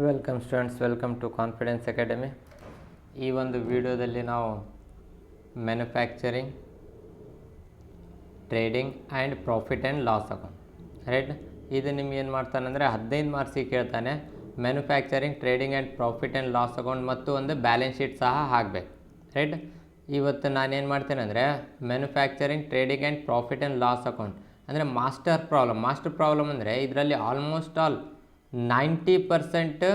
Welcome students, welcome to Confidence Academy. ಈ ಒಂದು ವಿಡಿಯೋದಲ್ಲಿ ನಾವು manufacturing, trading and profit and loss account, right. ಇದು ನಿಮ್ಗೆ ಏನು ಮಾಡ್ತಾನಂದರೆ 15 ಮಾರ್ಕ್ಸಿಗೆ ಕೇಳ್ತಾನೆ. Manufacturing, trading and profit and loss account ಮತ್ತು ಒಂದು ಬ್ಯಾಲೆನ್ಸ್ ಶೀಟ್ ಸಹ ಹಾಕಬೇಕು, ರೈಟ್. ಇವತ್ತು ನಾನೇನು ಮಾಡ್ತೇನೆ ಅಂದರೆ manufacturing, trading and profit and loss account ಅಂದರೆ ಮಾಸ್ಟರ್ ಪ್ರಾಬ್ಲಮ್ ಅಂದರೆ ಇದರಲ್ಲಿ ಆಲ್ಮೋಸ್ಟ್ ಆಲ್ 90%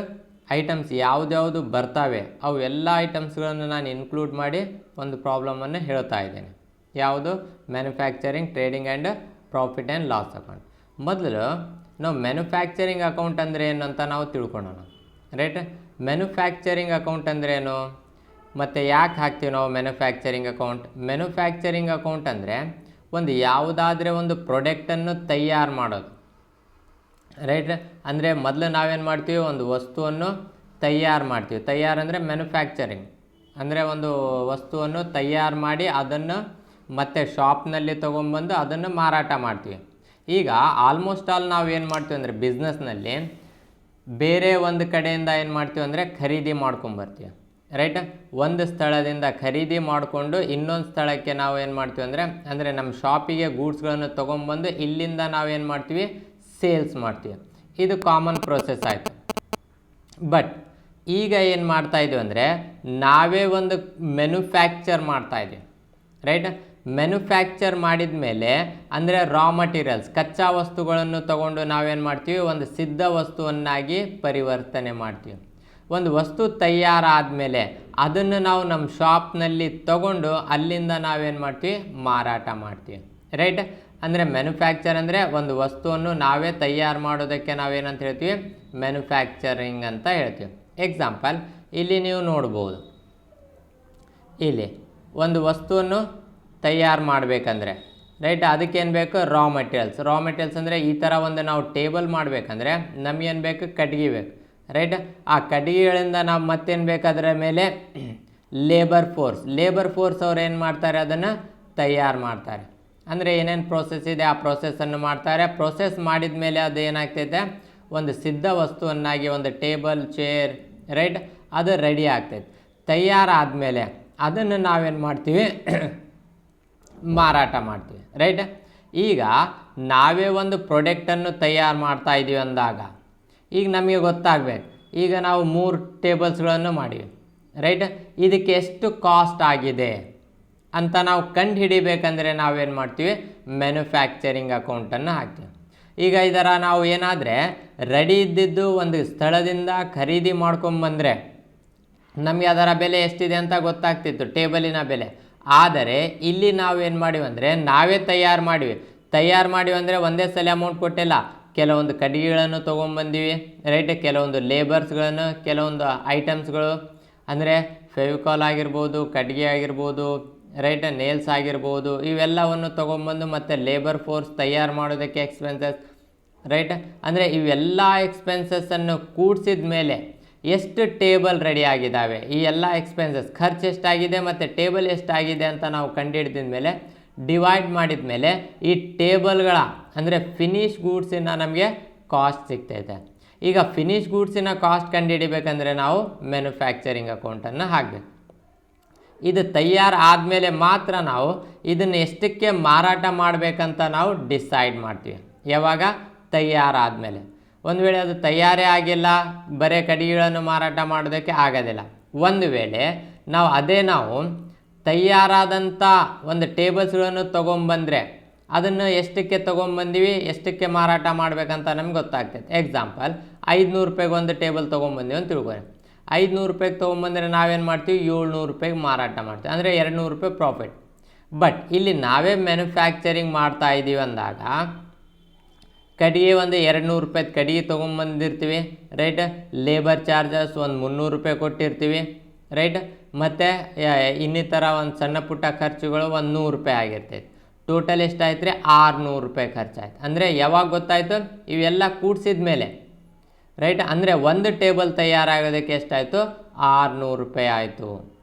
ಐಟಮ್ಸ್ ಯಾವ್ದ್ಯಾವುದು ಬರ್ತಾವೆ ಅವು ಎಲ್ಲ ಐಟಮ್ಸ್ಗಳನ್ನು ನಾನು ಇನ್ಕ್ಲೂಡ್ ಮಾಡಿ ಒಂದು ಪ್ರಾಬ್ಲಮನ್ನು ಹೇಳ್ತಾ ಇದ್ದೇನೆ. ಯಾವುದು? Manufacturing, trading and profit and loss account. ಮೊದಲು ನಾವು ಮ್ಯಾನುಫ್ಯಾಕ್ಚರಿಂಗ್ ಅಕೌಂಟ್ ಅಂದರೆ ಏನು ಅಂತ ನಾವು ತಿಳ್ಕೊಳ್ಳೋಣ, ರೈಟ್. ಮ್ಯಾನುಫ್ಯಾಕ್ಚರಿಂಗ್ ಅಕೌಂಟ್ ಅಂದರೆ ಏನು ಮತ್ತು ಯಾಕೆ ಹಾಕ್ತೀವಿ ನಾವು ಮ್ಯಾನುಫ್ಯಾಕ್ಚರಿಂಗ್ ಅಕೌಂಟ್? ಮ್ಯಾನುಫ್ಯಾಕ್ಚರಿಂಗ್ ಅಕೌಂಟ್ ಅಂದರೆ ಒಂದು ಯಾವುದಾದ್ರೆ ಒಂದು ಪ್ರಾಡಕ್ಟನ್ನು ತಯಾರು ಮಾಡೋದು, ರೈಟ್. ಅಂದರೆ ಮೊದಲು ನಾವೇನು ಮಾಡ್ತೀವಿ, ಒಂದು ವಸ್ತುವನ್ನು ತಯಾರು ಮಾಡ್ತೀವಿ. ತಯಾರು ಅಂದರೆ ಮ್ಯಾನುಫ್ಯಾಕ್ಚರಿಂಗ್ ಅಂದರೆ ಒಂದು ವಸ್ತುವನ್ನು ತಯಾರು ಮಾಡಿ ಅದನ್ನು ಮತ್ತೆ ಶಾಪ್ನಲ್ಲಿ ತೊಗೊಂಬಂದು ಅದನ್ನು ಮಾರಾಟ ಮಾಡ್ತೀವಿ. ಈಗ ಆಲ್ಮೋಸ್ಟ್ ಆಲ್ ನಾವು ಏನು ಮಾಡ್ತೀವಿ ಅಂದರೆ ಬಿಸ್ನೆಸ್ನಲ್ಲಿ ಬೇರೆ ಒಂದು ಕಡೆಯಿಂದ ಏನು ಮಾಡ್ತೀವಿ ಅಂದರೆ ಖರೀದಿ ಮಾಡ್ಕೊಂಬರ್ತೀವಿ, ರೈಟ್. ಒಂದು ಸ್ಥಳದಿಂದ ಖರೀದಿ ಮಾಡಿಕೊಂಡು ಇನ್ನೊಂದು ಸ್ಥಳಕ್ಕೆ ನಾವು ಏನು ಮಾಡ್ತೀವಿ ಅಂದರೆ ನಮ್ಮ ಶಾಪಿಗೆ ಗೂಡ್ಸ್ಗಳನ್ನು ತೊಗೊಂಬಂದು ಇಲ್ಲಿಂದ ನಾವೇನು ಮಾಡ್ತೀವಿ, ಸೇಲ್ಸ್ ಮಾಡ್ತೀವಿ. ಇದು ಕಾಮನ್ ಪ್ರೋಸೆಸ್ ಆಯಿತು. ಬಟ್ ಈಗ ಏನು ಮಾಡ್ತಾಯಿದ್ದೀವಿ ಅಂದರೆ ನಾವೇ ಒಂದು ಮ್ಯಾನುಫ್ಯಾಕ್ಚರ್ ಮಾಡ್ತಾಯಿದ್ದೀವಿ, ರೈಟ್. ಮ್ಯಾನುಫ್ಯಾಕ್ಚರ್ ಮಾಡಿದ ಮೇಲೆ ಅಂದರೆ ರಾ ಮಟೀರಿಯಲ್ಸ್, ಕಚ್ಚಾ ವಸ್ತುಗಳನ್ನು ತಗೊಂಡು ನಾವೇನು ಮಾಡ್ತೀವಿ, ಒಂದು ಸಿದ್ಧ ವಸ್ತುವನ್ನಾಗಿ ಪರಿವರ್ತನೆ ಮಾಡ್ತೀವಿ. ಒಂದು ವಸ್ತು ತಯಾರಾದ ಮೇಲೆ ಅದನ್ನು ನಾವು ನಮ್ಮ ಶಾಪ್ನಲ್ಲಿ ತಗೊಂಡು ಅಲ್ಲಿಂದ ನಾವೇನು ಮಾಡ್ತೀವಿ, ಮಾರಾಟ ಮಾಡ್ತೀವಿ, ರೈಟ್. ಅಂದರೆ ಮ್ಯಾನುಫ್ಯಾಕ್ಚರ್ ಅಂದರೆ ಒಂದು ವಸ್ತುವನ್ನು ನಾವೇ ತಯಾರು ಮಾಡೋದಕ್ಕೆ ನಾವೇನಂತ ಹೇಳ್ತೀವಿ, ಮ್ಯಾನುಫ್ಯಾಕ್ಚರಿಂಗ್ ಅಂತ ಹೇಳ್ತೀವಿ. ಎಕ್ಸಾಂಪಲ್ ಇಲ್ಲಿ ನೀವು ನೋಡ್ಬೋದು, ಇಲ್ಲಿ ಒಂದು ವಸ್ತುವನ್ನು ತಯಾರು ಮಾಡಬೇಕಂದ್ರೆ, ರೈಟ್, ಅದಕ್ಕೇನು ಬೇಕು, ರಾ ಮೆಟೀರಿಯಲ್ಸ್ ಅಂದರೆ ಈ ಥರ ಒಂದು ನಾವು ಟೇಬಲ್ ಮಾಡಬೇಕಂದ್ರೆ ನಮಗೇನು ಬೇಕು, ಕಟ್ಗೆ ಬೇಕು, ರೈಟ್. ಆ ಕಟ್ಗೆಗಳಿಂದ ನಾವು ಮತ್ತೇನು ಬೇಕು, ಅದರ ಮೇಲೆ ಲೇಬರ್ ಫೋರ್ಸ್ ಅವ್ರು ಏನು ಮಾಡ್ತಾರೆ, ಅದನ್ನು ತಯಾರು ಮಾಡ್ತಾರೆ. ಅಂದರೆ ಏನೇನು ಪ್ರೋಸೆಸ್ ಇದೆ ಆ ಪ್ರೋಸೆಸ್ಸನ್ನು ಮಾಡ್ತಾರೆ. ಪ್ರೋಸೆಸ್ ಮಾಡಿದ ಮೇಲೆ ಅದು ಏನಾಗ್ತೈತೆ, ಒಂದು ಸಿದ್ಧ ವಸ್ತುವನ್ನಾಗಿ ಒಂದು ಟೇಬಲ್, ಚೇರ್, ರೈಟ್, ಅದು ರೆಡಿ ಆಗ್ತೈತೆ. ತಯಾರಾದಮೇಲೆ ಅದನ್ನು ನಾವೇನು ಮಾಡ್ತೀವಿ, ಮಾರಾಟ ಮಾಡ್ತೀವಿ, ರೈಟ್. ಈಗ ನಾವೇ ಒಂದು ಪ್ರಾಡಕ್ಟನ್ನು ತಯಾರು ಮಾಡ್ತಾ ಇದ್ದೀವಿ ಅಂದಾಗ ಈಗ ನಮಗೆ ಗೊತ್ತಾಗಬೇಕು, ಈಗ ನಾವು 3 ಟೇಬಲ್ಸ್ಗಳನ್ನು ಮಾಡಿವಿ, ರೈಟ್. ಇದಕ್ಕೆ ಎಷ್ಟು ಕಾಸ್ಟ್ ಆಗಿದೆ ಅಂತ ನಾವು ಕಂಡು ಹಿಡಿಬೇಕಂದ್ರೆ ನಾವೇನು ಮಾಡ್ತೀವಿ, ಮ್ಯಾನುಫ್ಯಾಕ್ಚರಿಂಗ್ ಅಕೌಂಟನ್ನು ಹಾಕ್ತೀವಿ. ಈಗ ಇದರ ನಾವು ಏನಾದರೆ ರೆಡಿ ಇದ್ದಿದ್ದು ಒಂದು ಸ್ಥಳದಿಂದ ಖರೀದಿ ಮಾಡ್ಕೊಂಬಂದರೆ ನಮಗೆ ಅದರ ಬೆಲೆ ಎಷ್ಟಿದೆ ಅಂತ ಗೊತ್ತಾಗ್ತಿತ್ತು, ಟೇಬಲಿನ ಬೆಲೆ. ಆದರೆ ಇಲ್ಲಿ ನಾವೇನು ಮಾಡಿವಿ ಅಂದರೆ ನಾವೇ ತಯಾರು ಮಾಡಿವಿ ಅಂದರೆ ಒಂದೇ ಸಲ ಅಮೌಂಟ್ ಕೊಟ್ಟಿಲ್ಲ, ಕೆಲವೊಂದು ಕಡ್ಗೆಗಳನ್ನು ತೊಗೊಂಬಂದಿವಿ, ರೈಟ್. ಕೆಲವೊಂದು ಲೇಬರ್ಸ್ಗಳನ್ನು, ಕೆಲವೊಂದು ಐಟಮ್ಸ್ಗಳು ಅಂದರೆ ಫೆವಿಕಾಲ್ ಆಗಿರ್ಬೋದು, ಕಡ್ಗೆ ಆಗಿರ್ಬೋದು, ರೈಟ್, ನೇಲ್ಸ್ ಆಗಿರ್ಬೋದು, ಇವೆಲ್ಲವನ್ನು ತೊಗೊಂಬಂದು ಮತ್ತು ಲೇಬರ್ ಫೋರ್ಸ್ ತಯಾರು ಮಾಡೋದಕ್ಕೆ ಎಕ್ಸ್ಪೆನ್ಸಸ್, ರೈಟ್. ಅಂದರೆ ಇವೆಲ್ಲ ಎಕ್ಸ್ಪೆನ್ಸಸ್ಸನ್ನು ಕೂಡಿಸಿದ ಮೇಲೆ ಎಷ್ಟು ಟೇಬಲ್ ರೆಡಿ ಆಗಿದ್ದಾವೆ, ಈ ಎಲ್ಲ ಎಕ್ಸ್ಪೆನ್ಸಸ್ ಖರ್ಚು ಎಷ್ಟಾಗಿದೆ ಮತ್ತು ಟೇಬಲ್ ಎಷ್ಟಾಗಿದೆ ಅಂತ ನಾವು ಕಂಡುಹಿಡಿದ ಮೇಲೆ ಡಿವೈಡ್ ಮಾಡಿದ ಮೇಲೆ ಈ ಟೇಬಲ್ಗಳ ಅಂದರೆ ಫಿನಿಶ್ ಗೂಡ್ಸಿನ ನಮಗೆ ಕಾಸ್ಟ್ ಸಿಗ್ತೈತೆ. ಈಗ ಫಿನಿಶ್ ಗೂಡ್ಸಿನ ಕಾಸ್ಟ್ ಕಂಡುಹಿಡಿಬೇಕಂದ್ರೆ ನಾವು ಮ್ಯಾನುಫ್ಯಾಕ್ಚರಿಂಗ್ ಅಕೌಂಟನ್ನು ಹಾಕಬೇಕು. ಇದು ತಯಾರು ಆದಮೇಲೆ ಮಾತ್ರ ನಾವು ಇದನ್ನು ಎಷ್ಟಕ್ಕೆ ಮಾರಾಟ ಮಾಡಬೇಕಂತ ನಾವು ಡಿಸೈಡ್ ಮಾಡ್ತೀವಿ. ಯಾವಾಗ? ತಯಾರಾದಮೇಲೆ. ಒಂದು ವೇಳೆ ಅದು ತಯಾರೇ ಆಗಿಲ್ಲ, ಬರೀ ಕಡ್ಗೆಗಳನ್ನು ಮಾರಾಟ ಮಾಡೋದಕ್ಕೆ ಆಗೋದಿಲ್ಲ. ಒಂದು ವೇಳೆ ನಾವು ತಯಾರಾದಂಥ ಒಂದು ಟೇಬಲ್ಸ್ಗಳನ್ನು ತೊಗೊಂಬಂದರೆ ಅದನ್ನು ಎಷ್ಟಕ್ಕೆ ತೊಗೊಂಬಂದಿವಿ, ಎಷ್ಟಕ್ಕೆ ಮಾರಾಟ ಮಾಡಬೇಕಂತ ನಮ್ಗೆ ಗೊತ್ತಾಗ್ತೈತೆ. ಎಕ್ಸಾಂಪಲ್ 500 ರೂಪಾಯಿಗೆ ಒಂದು ಟೇಬಲ್ ತೊಗೊಂಬಂದಿವಿ ಅಂತ ತಿಳ್ಕೊಳ್ಳಿ. 500 ರೂಪಾಯಿಗೆ ತೊಗೊಂಬಂದರೆ ನಾವೇನು ಮಾಡ್ತೀವಿ, 700 ರೂಪಾಯಿಗೆ ಮಾರಾಟ ಮಾಡ್ತೀವಿ, ಅಂದರೆ 200 ರೂಪಾಯಿ ಪ್ರಾಫಿಟ್. ಬಟ್ ಇಲ್ಲಿ ನಾವೇ ಮ್ಯಾನುಫ್ಯಾಕ್ಚರಿಂಗ್ ಮಾಡ್ತಾ ಇದ್ದೀವಿ ಅಂದಾಗ ಕಡ್ಗೆ ಒಂದು 200 ರೂಪಾಯಿ ಕಡ್ಗೆ ತೊಗೊಂಬಂದಿರ್ತೀವಿ, ರೈಟ್. ಲೇಬರ್ ಚಾರ್ಜಸ್ ಒಂದು 300 ರೂಪಾಯಿ ಕೊಟ್ಟಿರ್ತೀವಿ, ರೈಟ್. ಮತ್ತು ಇನ್ನಿತರ ಒಂದು ಸಣ್ಣ ಪುಟ್ಟ ಖರ್ಚುಗಳು ಒಂದು 100 ರೂಪಾಯಿ ಆಗಿರ್ತೈತೆ. ಟೋಟಲ್ ಎಷ್ಟಾಯ್ತು ರೀ, 600 ರೂಪಾಯಿ ಖರ್ಚಾಯ್ತು. ಅಂದರೆ ಯಾವಾಗ ಗೊತ್ತಾಯಿತು, ಇವೆಲ್ಲ ಕೂಡಿಸಿದ ಮೇಲೆ, ರೈಟ್. ಅಂದರೆ ಒಂದು ಟೇಬಲ್ ತಯಾರಾಗೋದಕ್ಕೆ ಎಷ್ಟಾಯಿತು, 600 ರೂಪಾಯಿ ಆಯಿತು.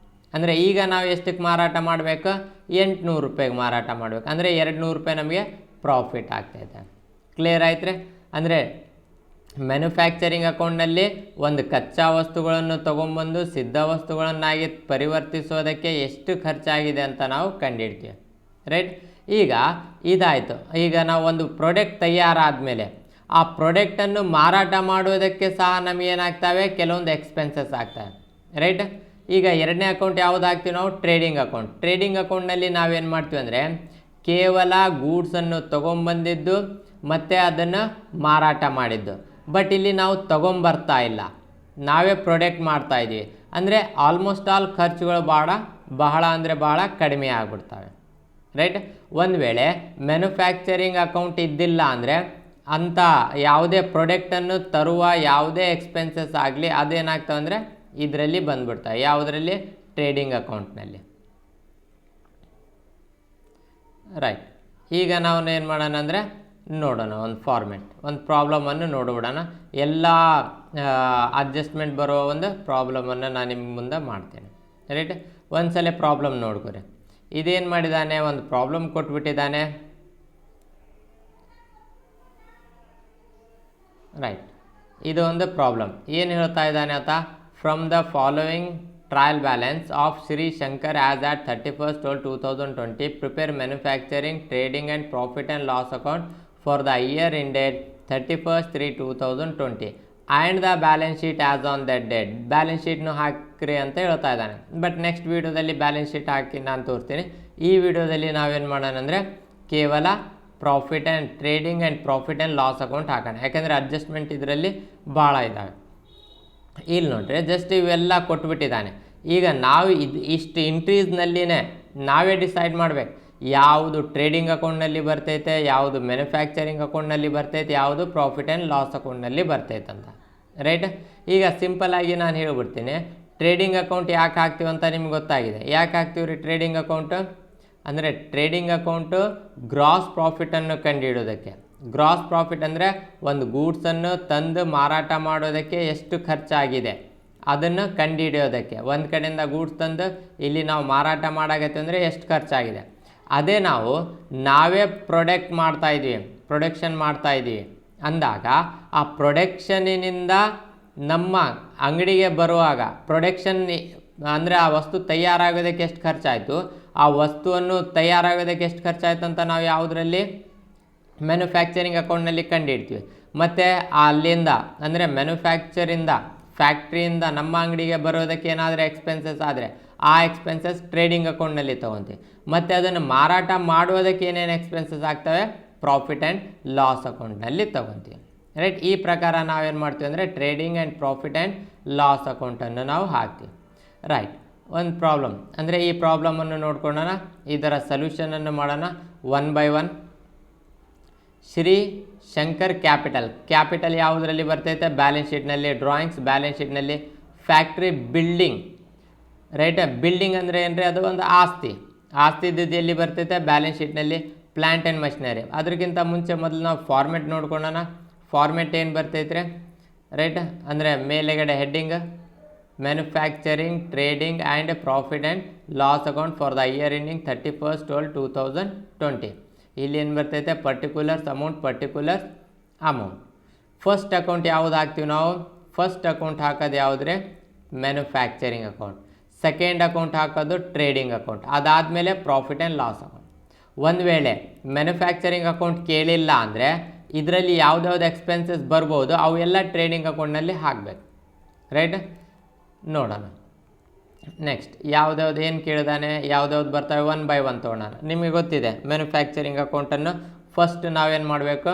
ಅಂದರೆ ಈಗ ನಾವು ಎಷ್ಟಕ್ಕೆ ಮಾರಾಟ ಮಾಡಬೇಕು, 800 ರೂಪಾಯಿಗೆ ಮಾರಾಟ ಮಾಡಬೇಕು. ಅಂದರೆ 200 ರೂಪಾಯಿ ನಮಗೆ ಪ್ರಾಫಿಟ್ ಆಗ್ತೈತೆ. ಕ್ಲಿಯರ್ ಆಯ್ತು ರೀ. ಅಂದರೆ ಮ್ಯಾನುಫ್ಯಾಕ್ಚರಿಂಗ್ ಅಕೌಂಟ್ನಲ್ಲಿ ಒಂದು ಕಚ್ಚಾ ವಸ್ತುಗಳನ್ನು ತೊಗೊಂಬಂದು ಸಿದ್ಧ ವಸ್ತುಗಳನ್ನಾಗಿ ಪರಿವರ್ತಿಸೋದಕ್ಕೆ ಎಷ್ಟು ಖರ್ಚಾಗಿದೆ ಅಂತ ನಾವು ಕಂಡುಹಿಡ್ತೀವಿ, ರೈಟ್. ಈಗ ಇದಾಯಿತು. ಈಗ ನಾವು ಒಂದು ಪ್ರಾಡಕ್ಟ್ ತಯಾರಾದ ಮೇಲೆ ಆ ಪ್ರಾಡಕ್ಟನ್ನು ಮಾರಾಟ ಮಾಡೋದಕ್ಕೆ ಸಹ ನಮಗೇನಾಗ್ತವೆ, ಕೆಲವೊಂದು ಎಕ್ಸ್ಪೆನ್ಸಸ್ ಆಗ್ತವೆ, ರೈಟ್. ಈಗ ಎರಡನೇ ಅಕೌಂಟ್ ಯಾವುದು ಹಾಕ್ತೀವಿ ನಾವು, ಟ್ರೇಡಿಂಗ್ ಅಕೌಂಟ್. ಟ್ರೇಡಿಂಗ್ ಅಕೌಂಟ್ನಲ್ಲಿ ನಾವೇನು ಮಾಡ್ತೀವಿ ಅಂದರೆ ಕೇವಲ ಗೂಡ್ಸನ್ನು ತೊಗೊಂಬಂದಿದ್ದು ಮತ್ತು ಅದನ್ನು ಮಾರಾಟ ಮಾಡಿದ್ದು. ಬಟ್ ಇಲ್ಲಿ ನಾವು ತೊಗೊಂಬರ್ತಾ ಇಲ್ಲ, ನಾವೇ ಪ್ರೊಡಕ್ಟ್ ಮಾಡ್ತಾಯಿದ್ದೀವಿ. ಅಂದರೆ ಆಲ್ಮೋಸ್ಟ್ ಆಲ್ ಖರ್ಚುಗಳು ಬಹಳ ಅಂದರೆ ಭಾಳ ಕಡಿಮೆ ಆಗಿಬಿಡ್ತವೆ, ರೈಟ್. ಒಂದು ವೇಳೆ ಮ್ಯಾನುಫ್ಯಾಕ್ಚರಿಂಗ್ ಅಕೌಂಟ್ ಇದ್ದಿಲ್ಲ ಅಂದರೆ ಅಂಥ ಯಾವುದೇ ಪ್ರಾಡಕ್ಟನ್ನು ತರುವ ಯಾವುದೇ ಎಕ್ಸ್ಪೆನ್ಸಸ್ ಆಗಲಿ ಅದೇನಾಗ್ತವೆ ಅಂದರೆ ಇದರಲ್ಲಿ ಬಂದ್ಬಿಡ್ತವೆ. ಯಾವುದರಲ್ಲಿ, ಟ್ರೇಡಿಂಗ್ ಅಕೌಂಟ್ನಲ್ಲಿ, ರೈಟ್. ಈಗ ನಾವು ಏನು ಮಾಡೋಣ ಅಂದರೆ ನೋಡೋಣ ಒಂದು ಫಾರ್ಮೆಟ್, ಒಂದು ಪ್ರಾಬ್ಲಮನ್ನು ನೋಡಿಬಿಡೋಣ. ಎಲ್ಲ ಅಡ್ಜಸ್ಟ್ಮೆಂಟ್ ಬರುವ ಒಂದು ಪ್ರಾಬ್ಲಮನ್ನು ನಾನು ನಿಮ್ಮ ಮುಂದೆ ಮಾಡ್ತೇನೆ, ರೈಟ್. ಒಂದು ಸಲ ಪ್ರಾಬ್ಲಮ್ ನೋಡ್ಕೊರಿ. ಇದೇನು ಮಾಡಿದ್ದಾನೆ, ಒಂದು ಪ್ರಾಬ್ಲಮ್ ಕೊಟ್ಬಿಟ್ಟಿದ್ದಾನೆ, ರೈಟ್. ಇದು ಒಂದು ಪ್ರಾಬ್ಲಮ್. ಏನು ಹೇಳ್ತಾ ಇದ್ದಾನೆ ಅಂತ, from the following trial balance of Shri Shankar as at 31/12/2020 prepare manufacturing, trading and profit and loss account for the year in date 31/3/2020 and the balance sheet as on that date. Balance ಶೀಟ್ನು ಹಾಕ್ರಿ ಅಂತ ಹೇಳ್ತಾ ಇದ್ದಾನೆ. But next ವೀಡಿಯೋದಲ್ಲಿ balance sheet ಹಾಕಿ ನಾನು ತೋರಿಸ್ತೀನಿ. ಈ ವಿಡಿಯೋದಲ್ಲಿ ನಾವೇನು ಮಾಡೋಣ ಅಂದರೆ ಕೇವಲ profit and trading and profit and loss account ಹಾಕೋಣ, ಯಾಕೆಂದರೆ ಅಡ್ಜಸ್ಟ್ಮೆಂಟ್ ಇದರಲ್ಲಿ ಭಾಳ ಇದ್ದಾವೆ. ಇಲ್ಲಿ ನೋಡ್ರಿ, ಜಸ್ಟ್ ಇವೆಲ್ಲ ಕೊಟ್ಬಿಟ್ಟಿದ್ದಾನೆ. ಈಗ ನಾವು ಇಷ್ಟು ಇಂಟ್ರೀಸ್ನಲ್ಲಿನೇ ನಾವೇ ಡಿಸೈಡ್ ಮಾಡಬೇಕು ಯಾವುದು ಟ್ರೇಡಿಂಗ್ ಅಕೌಂಟ್ನಲ್ಲಿ ಬರ್ತೈತೆ, ಯಾವುದು ಮ್ಯಾನುಫ್ಯಾಕ್ಚರಿಂಗ್ ಅಕೌಂಟ್ನಲ್ಲಿ ಬರ್ತೈತೆ, ಯಾವುದು ಪ್ರಾಫಿಟ್ ಆ್ಯಂಡ್ ಲಾಸ್ ಅಕೌಂಟ್ನಲ್ಲಿ ಬರ್ತೈತೆ ಅಂತ, ರೈಟ್. ಈಗ ಸಿಂಪಲ್ಲಾಗಿ ನಾನು ಹೇಳ್ಬಿಡ್ತೀನಿ. ಟ್ರೇಡಿಂಗ್ ಅಕೌಂಟ್ ಯಾಕೆ ಹಾಕ್ತೀವಿ ಅಂತ ನಿಮ್ಗೆ ಗೊತ್ತಾಗಿದೆ. ಯಾಕೆ ಹಾಕ್ತೀವಿ ರೀ ಟ್ರೇಡಿಂಗ್ ಅಕೌಂಟು ಅಂದರೆ, ಟ್ರೇಡಿಂಗ್ ಅಕೌಂಟು ಗ್ರಾಸ್ ಪ್ರಾಫಿಟನ್ನು ಕಂಡುಹಿಡೋದಕ್ಕೆ. ಗ್ರಾಸ್ ಪ್ರಾಫಿಟ್ ಅಂದರೆ ಒಂದು ಗೂಡ್ಸನ್ನು ತಂದು ಮಾರಾಟ ಮಾಡೋದಕ್ಕೆ ಎಷ್ಟು ಖರ್ಚಾಗಿದೆ ಅದನ್ನು ಕಂಡುಹಿಡಿಯೋದಕ್ಕೆ. ಒಂದು ಕಡೆಯಿಂದ ಗೂಡ್ಸ್ ತಂದು ಇಲ್ಲಿ ನಾವು ಮಾರಾಟ ಮಾಡಾಕತ್ತೀವಿ ಅಂದರೆ ಎಷ್ಟು ಖರ್ಚಾಗಿದೆ. ಅದೇ ನಾವೇ ಪ್ರೊಡಕ್ಷನ್ ಮಾಡ್ತಾಯಿದ್ದೀವಿ ಅಂದಾಗ ಆ ಪ್ರೊಡಕ್ಷನಿನಿಂದ ನಮ್ಮ ಅಂಗಡಿಗೆ ಬರುವಾಗ ಪ್ರೊಡಕ್ಷನ್ ಅಂದರೆ ಆ ವಸ್ತು ತಯಾರಾಗೋದಕ್ಕೆ ಎಷ್ಟು ಖರ್ಚಾಯಿತು, ಆ ವಸ್ತುವನ್ನು ತಯಾರಾಗೋದಕ್ಕೆ ಎಷ್ಟು ಖರ್ಚಾಯಿತು ಅಂತ ನಾವು ಯಾವುದರಲ್ಲಿ, ಮ್ಯಾನುಫ್ಯಾಕ್ಚರಿಂಗ್ ಅಕೌಂಟ್ನಲ್ಲಿ ಕಂಡುಹಿಡ್ತೀವಿ. ಮತ್ತು ಅಲ್ಲಿಂದ ಅಂದರೆ ಮ್ಯಾನುಫ್ಯಾಕ್ಚರಿಂದ ಫ್ಯಾಕ್ಟ್ರಿಯಿಂದ ನಮ್ಮ ಅಂಗಡಿಗೆ ಬರೋದಕ್ಕೆ ಏನಾದರೂ ಎಕ್ಸ್ಪೆನ್ಸಸ್ ಆದರೆ ಆ ಎಕ್ಸ್ಪೆನ್ಸಸ್ ಟ್ರೇಡಿಂಗ್ ಅಕೌಂಟ್ನಲ್ಲಿ ತೊಗೊತೀವಿ. ಮತ್ತು ಅದನ್ನು ಮಾರಾಟ ಮಾಡೋದಕ್ಕೆ ಏನೇನು ಎಕ್ಸ್ಪೆನ್ಸಸ್ ಆಗ್ತವೆ, ಪ್ರಾಫಿಟ್ ಆ್ಯಂಡ್ ಲಾಸ್ ಅಕೌಂಟ್ನಲ್ಲಿ ತೊಗೊತೀವಿ, ರೈಟ್. ಈ ಪ್ರಕಾರ ನಾವೇನು ಮಾಡ್ತೀವಿ ಅಂದರೆ trading and profit and loss ಅಕೌಂಟನ್ನು ನಾವು ಹಾಕ್ತೀವಿ, ರೈಟ್. ಒಂದು ಪ್ರಾಬ್ಲಮ್ ಅಂದರೆ ಈ ಪ್ರಾಬ್ಲಮನ್ನು ನೋಡ್ಕೊಳ್ಳೋಣ, ಇದರ ಸೊಲ್ಯೂಷನನ್ನು ಮಾಡೋಣ 1 by 1. ಶ್ರೀ ಶಂಕರ್ ಕ್ಯಾಪಿಟಲ್ ಯಾವುದರಲ್ಲಿ ಬರ್ತೈತೆ, ಬ್ಯಾಲೆನ್ಸ್ ಶೀಟ್ನಲ್ಲಿ. ಡ್ರಾಯಿಂಗ್ಸ್ ಬ್ಯಾಲೆನ್ಸ್ ಶೀಟ್ನಲ್ಲಿ. Factory building, right. ಬಿಲ್ಡಿಂಗ್ ಅಂದರೆ ಏನು ರೀ, ಅದು ಒಂದು ಆಸ್ತಿ ಇದ್ದದ್ದು ಎಲ್ಲಿ ಬರ್ತೈತೆ, ಬ್ಯಾಲೆನ್ಸ್ ಶೀಟ್ನಲ್ಲಿ. ಪ್ಲ್ಯಾಂಟ್ ಆ್ಯಂಡ್ ಮಷಿನರಿ, ಅದಕ್ಕಿಂತ ಮುಂಚೆ ಮೊದಲು ನಾವು ಫಾರ್ಮೆಟ್ ನೋಡ್ಕೊಳ್ಳೋಣ. ಫಾರ್ಮೆಟ್ ಏನು ಬರ್ತೈತೆ ರೀ, ರೈಟ್. ಅಂದರೆ ಮೇಲೆಗಡೆ heading manufacturing, trading and profit and loss account for the year ending 31/12/2020. ಇಲ್ಲಿ ಏನು ಬರ್ತೈತೆ, ಪರ್ಟಿಕ್ಯುಲರ್ಸ್ ಅಮೌಂಟ್. ಫಸ್ಟ್ ಅಕೌಂಟ್ ಯಾವುದು ಹಾಕ್ತೀವಿ ನಾವು, ಫಸ್ಟ್ ಅಕೌಂಟ್ ಹಾಕೋದು ಯಾವುದ್ರೆ, ಮ್ಯಾನುಫ್ಯಾಕ್ಚರಿಂಗ್ ಅಕೌಂಟ್. ಸೆಕೆಂಡ್ ಅಕೌಂಟ್ ಹಾಕೋದು ಟ್ರೇಡಿಂಗ್ ಅಕೌಂಟ್. ಅದಾದಮೇಲೆ ಪ್ರಾಫಿಟ್ ಆ್ಯಂಡ್ ಲಾಸ್ ಅಕೌಂಟ್. ಒಂದು ವೇಳೆ ಮ್ಯಾನುಫ್ಯಾಕ್ಚರಿಂಗ್ ಅಕೌಂಟ್ ಕೇಳಿಲ್ಲ ಅಂದರೆ ಇದರಲ್ಲಿ ಯಾವುದ್ಯಾವ್ದು ಎಕ್ಸ್ಪೆನ್ಸಸ್ ಬರ್ಬೋದು ಅವೆಲ್ಲ ಟ್ರೇಡಿಂಗ್ ಅಕೌಂಟ್ನಲ್ಲಿ ಹಾಕಬೇಕು, ರೈಟ್. ನೋಡೋಣ ನೆಕ್ಸ್ಟ್ ಯಾವ್ದಾವ್ದು ಏನು ಕೇಳಿದಾನೆ, ಯಾವ್ದಾವ್ದು ಬರ್ತವೆ 1 by 1 ತೊಗೊಳೋಣ. ನಿಮಗೆ ಗೊತ್ತಿದೆ ಮ್ಯಾನುಫ್ಯಾಕ್ಚರಿಂಗ್ ಅಕೌಂಟನ್ನು ಫಸ್ಟ್ ನಾವೇನು ಮಾಡಬೇಕು,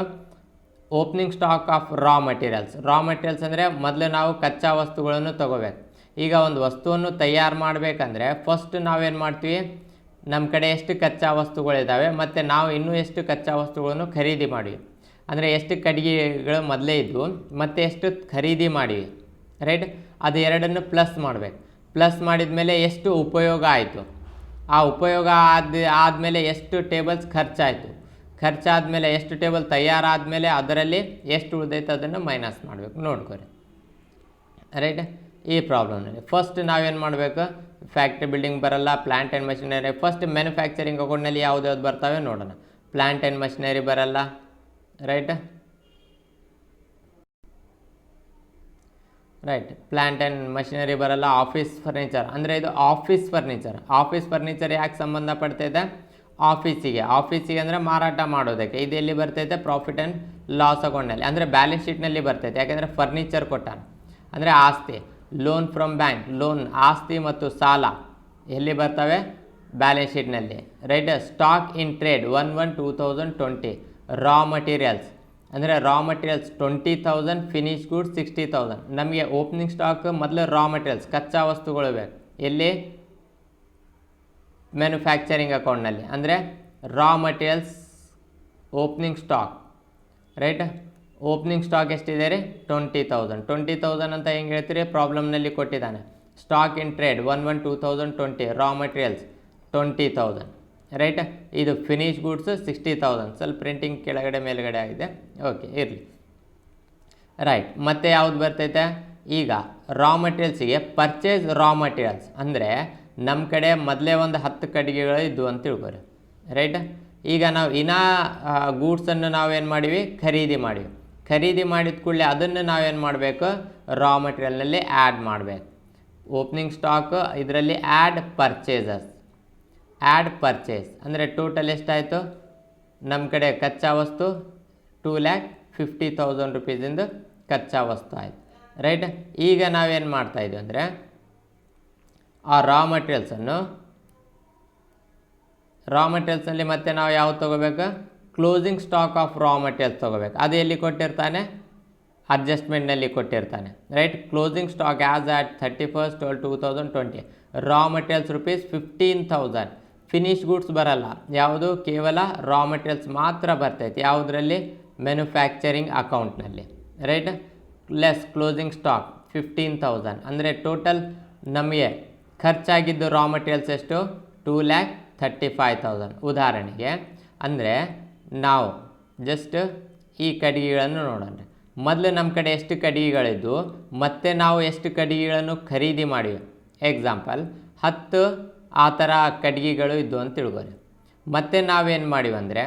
opening stock of raw materials ಅಂದರೆ ಮೊದಲು ನಾವು ಕಚ್ಚಾ ವಸ್ತುಗಳನ್ನು ತೊಗೋಬೇಕು. ಈಗ ಒಂದು ವಸ್ತುವನ್ನು ತಯಾರು ಮಾಡಬೇಕಂದ್ರೆ ಫಸ್ಟ್ ನಾವೇನು ಮಾಡ್ತೀವಿ, ನಮ್ಮ ಕಡೆ ಎಷ್ಟು ಕಚ್ಚಾ ವಸ್ತುಗಳಿದ್ದಾವೆ ಮತ್ತು ನಾವು ಇನ್ನೂ ಎಷ್ಟು ಕಚ್ಚಾ ವಸ್ತುಗಳನ್ನು ಖರೀದಿ ಮಾಡಿವಿ, ಅಂದರೆ ಎಷ್ಟು ಕಟ್ಟಿಗೆಗಳು ಮೊದಲೇ ಇದ್ವು ಮತ್ತು ಎಷ್ಟು ಖರೀದಿ ಮಾಡಿವಿ, ರೈಟ್. ಅದು ಎರಡನ್ನು ಪ್ಲಸ್ ಮಾಡಬೇಕು. ಪ್ಲಸ್ ಮಾಡಿದ ಮೇಲೆ ಎಷ್ಟು ಉಪಯೋಗ ಆಯಿತು, ಆ ಉಪಯೋಗ ಆದಮೇಲೆ ಎಷ್ಟು ಟೇಬಲ್ಸ್ ಖರ್ಚಾದ ಮೇಲೆ ಎಷ್ಟು ಟೇಬಲ್ ತಯಾರಾದ ಮೇಲೆ ಅದರಲ್ಲಿ ಎಷ್ಟು ಉಳಿದೈತೆ ಅದನ್ನು ಮೈನಸ್ ಮಾಡಬೇಕು, ನೋಡ್ಕೊರಿ, ರೈಟ್. ಈ ಪ್ರಾಬ್ಲಮ್ನಲ್ಲಿ ಫಸ್ಟ್ ನಾವೇನು ಮಾಡಬೇಕು, ಫ್ಯಾಕ್ಟ್ರಿ ಬಿಲ್ಡಿಂಗ್ ಬರಲ್ಲ, plant and machinery. First manufacturing ಅಕೌಂಟ್ನಲ್ಲಿ ಯಾವ್ದು ಬರ್ತವೆ ನೋಡೋಣ. ಪ್ಲ್ಯಾಂಟ್ ಆ್ಯಂಡ್ ಮಷಿನರಿ ಬರಲ್ಲ, right. Right. Plant and machinery ಬರಲ್ಲ. ಆಫೀಸ್ ಫರ್ನಿಚರ್ ಅಂದರೆ ಇದು ಆಫೀಸ್ ಫರ್ನಿಚರ್. ಆಫೀಸ್ ಫರ್ನಿಚರ್ ಯಾಕೆ ಸಂಬಂಧಪಡ್ತೈತೆ? ಆಫೀಸಿಗೆ ಅಂದರೆ ಮಾರಾಟ ಮಾಡೋದಕ್ಕೆ. ಇದು ಎಲ್ಲಿ ಬರ್ತೈತೆ? ಪ್ರಾಫಿಟ್ ಆ್ಯಂಡ್ ಲಾಸ್ ಅಕೌಂಟ್ನಲ್ಲಿ, ಅಂದರೆ ಬ್ಯಾಲೆನ್ಸ್ ಶೀಟ್ನಲ್ಲಿ ಬರ್ತೈತೆ. ಯಾಕೆಂದರೆ ಫರ್ನಿಚರ್ ಕೊಟ್ಟಾನ, ಅಂದರೆ ಆಸ್ತಿ. ಲೋನ್ ಫ್ರಮ್ ಬ್ಯಾಂಕ್, ಲೋನ್ ಆಸ್ತಿ ಮತ್ತು ಸಾಲ ಎಲ್ಲಿ ಬರ್ತವೆ? ಬ್ಯಾಲೆನ್ಸ್ ಶೀಟ್ನಲ್ಲಿ, ರೈಟ್. ಸ್ಟಾಕ್ ಇನ್ ಟ್ರೇಡ್ 1/1/2020. ರಾ ಮಟೀರಿಯಲ್ಸ್ ಅಂದರೆ ರಾ ಮಟೀರಿಯಲ್ಸ್ 20,000, ಫಿನಿಶ್ ಗೂಡ್ಸ್ 60,000. ನಮಗೆ ಓಪನಿಂಗ್ ಸ್ಟಾಕ್ ಮೊದಲು ರಾ ಮಟೀರಿಯಲ್ಸ್ ಕಚ್ಚಾ ವಸ್ತುಗಳು ಬೇಕು. ಎಲ್ಲಿ? ಮ್ಯಾನುಫ್ಯಾಕ್ಚರಿಂಗ್ ಅಕೌಂಟ್ನಲ್ಲಿ, ಅಂದರೆ ರಾ materials opening stock, right. Opening stock ಎಷ್ಟಿದೆ ರೀ? 20,000 ಅಂತ ಹೆಂಗೆ ಹೇಳ್ತೀರಿ? ಪ್ರಾಬ್ಲಮ್ನಲ್ಲಿ ಕೊಟ್ಟಿದ್ದಾನೆ. ಸ್ಟಾಕ್ ಇನ್ ಟ್ರೇಡ್ 1/1/2020. ರಾ ಮಟೀರಿಯಲ್ಸ್ 20,000, ರೈಟ್. ಇದು ಫಿನಿಶ್ ಗೂಡ್ಸ್ 60,000. ಸ್ವಲ್ಪ ಪ್ರಿಂಟಿಂಗ್ ಕೆಳಗಡೆ ಮೇಲ್ಗಡೆ ಆಗಿದೆ, ಓಕೆ ಇರಲಿ, ರೈಟ್. ಮತ್ತೆ ಯಾವ್ದು ಬರ್ತೈತೆ? ಈಗ ರಾ ಮಟೀರಿಯಲ್ಸಿಗೆ ಪರ್ಚೇಸ್ ರಾ ಮಟೀರಿಯಲ್ಸ್ ಅಂದರೆ ನಮ್ಮ ಕಡೆ ಮೊದಲೇ ಒಂದು 10 ಕಟ್ಟಿಗೆಗಳು ಇದ್ದವು ಅಂತ ತಿಳ್ಕೊರಿ, ರೈಟ್. ಈಗ ನಾವು ಇನ್ನೂ ಗೂಡ್ಸನ್ನು ನಾವೇನು ಮಾಡಿವಿ? ಖರೀದಿ ಮಾಡಿದ ಕೂಡಲೇ ಅದನ್ನು ನಾವೇನು ಮಾಡಬೇಕು? ರಾ ಮಟೀರಿಯಲ್ನಲ್ಲಿ ಆ್ಯಡ್ ಮಾಡಬೇಕು. ಓಪನಿಂಗ್ ಸ್ಟಾಕ್ ಇದರಲ್ಲಿ ಆ್ಯಡ್ ಪರ್ಚೇಸ್ ಅಂದರೆ ಟೋಟಲ್ ಎಷ್ಟಾಯಿತು? ನಮ್ಮ ಕಡೆ ಕಚ್ಚಾ ವಸ್ತು 2,50,000 ರೂಪೀಸಿಂದು ಕಚ್ಚಾ ವಸ್ತು ಆಯಿತು, ರೈಟ್. ಈಗ ನಾವೇನು ಮಾಡ್ತಾಯಿದ್ವಿ ಅಂದರೆ ಆ ರಾ ಮಟೀರಿಯಲ್ಸಲ್ಲಿ ಮತ್ತೆ ನಾವು ಯಾವ್ದು ತೊಗೋಬೇಕು? Closing stock of raw materials ತೊಗೋಬೇಕು. ಅದು ಎಲ್ಲಿ ಕೊಟ್ಟಿರ್ತಾನೆ? ಅಡ್ಜಸ್ಟ್ಮೆಂಟ್ನಲ್ಲಿ ಕೊಟ್ಟಿರ್ತಾನೆ, right. Closing stock as at 31/12/2020. Ra materials ₹15,000. Finish goods ಬರಲ್ಲ, ಯಾವುದು? ಕೇವಲ ರಾ ಮಟೀರಿಯಲ್ಸ್ ಮಾತ್ರ ಬರ್ತೈತೆ. ಯಾವುದರಲ್ಲಿ? ಮ್ಯಾನುಫ್ಯಾಕ್ಚರಿಂಗ್ ಅಕೌಂಟ್ನಲ್ಲಿ, ರೈಟ್. ಲೆಸ್ ಕ್ಲೋಸಿಂಗ್ ಸ್ಟಾಕ್ 15,000 ಅಂದರೆ ಟೋಟಲ್ ನಮಗೆ ಖರ್ಚಾಗಿದ್ದು ರಾ ಮಟೀರಿಯಲ್ಸ್ ಎಷ್ಟು? 2,35,000. ಉದಾಹರಣೆಗೆ ಅಂದರೆ ನಾವು ಜಸ್ಟ್ ಈ ಕಟ್ಟಿಗೆಗಳನ್ನು ನೋಡೋಣ. ಮೊದಲು ನಮ್ಮ ಕಡೆ ಎಷ್ಟು ಕಟ್ಟಿಗೆಗಳಿದ್ದು, ಮತ್ತು ನಾವು ಎಷ್ಟು ಕಟ್ಟಿಗೆಗಳನ್ನು ಖರೀದಿ ಮಾಡಿವಿ? ಎಕ್ಸಾಂಪಲ್ 10 ಆ ಥರ ಕಟ್ಟಿಗೆಗಳು ಇದ್ದು ಅಂತ ತಿಳ್ಕೊರಿ. ಮತ್ತು ನಾವೇನು ಮಾಡಿವಿ ಅಂದರೆ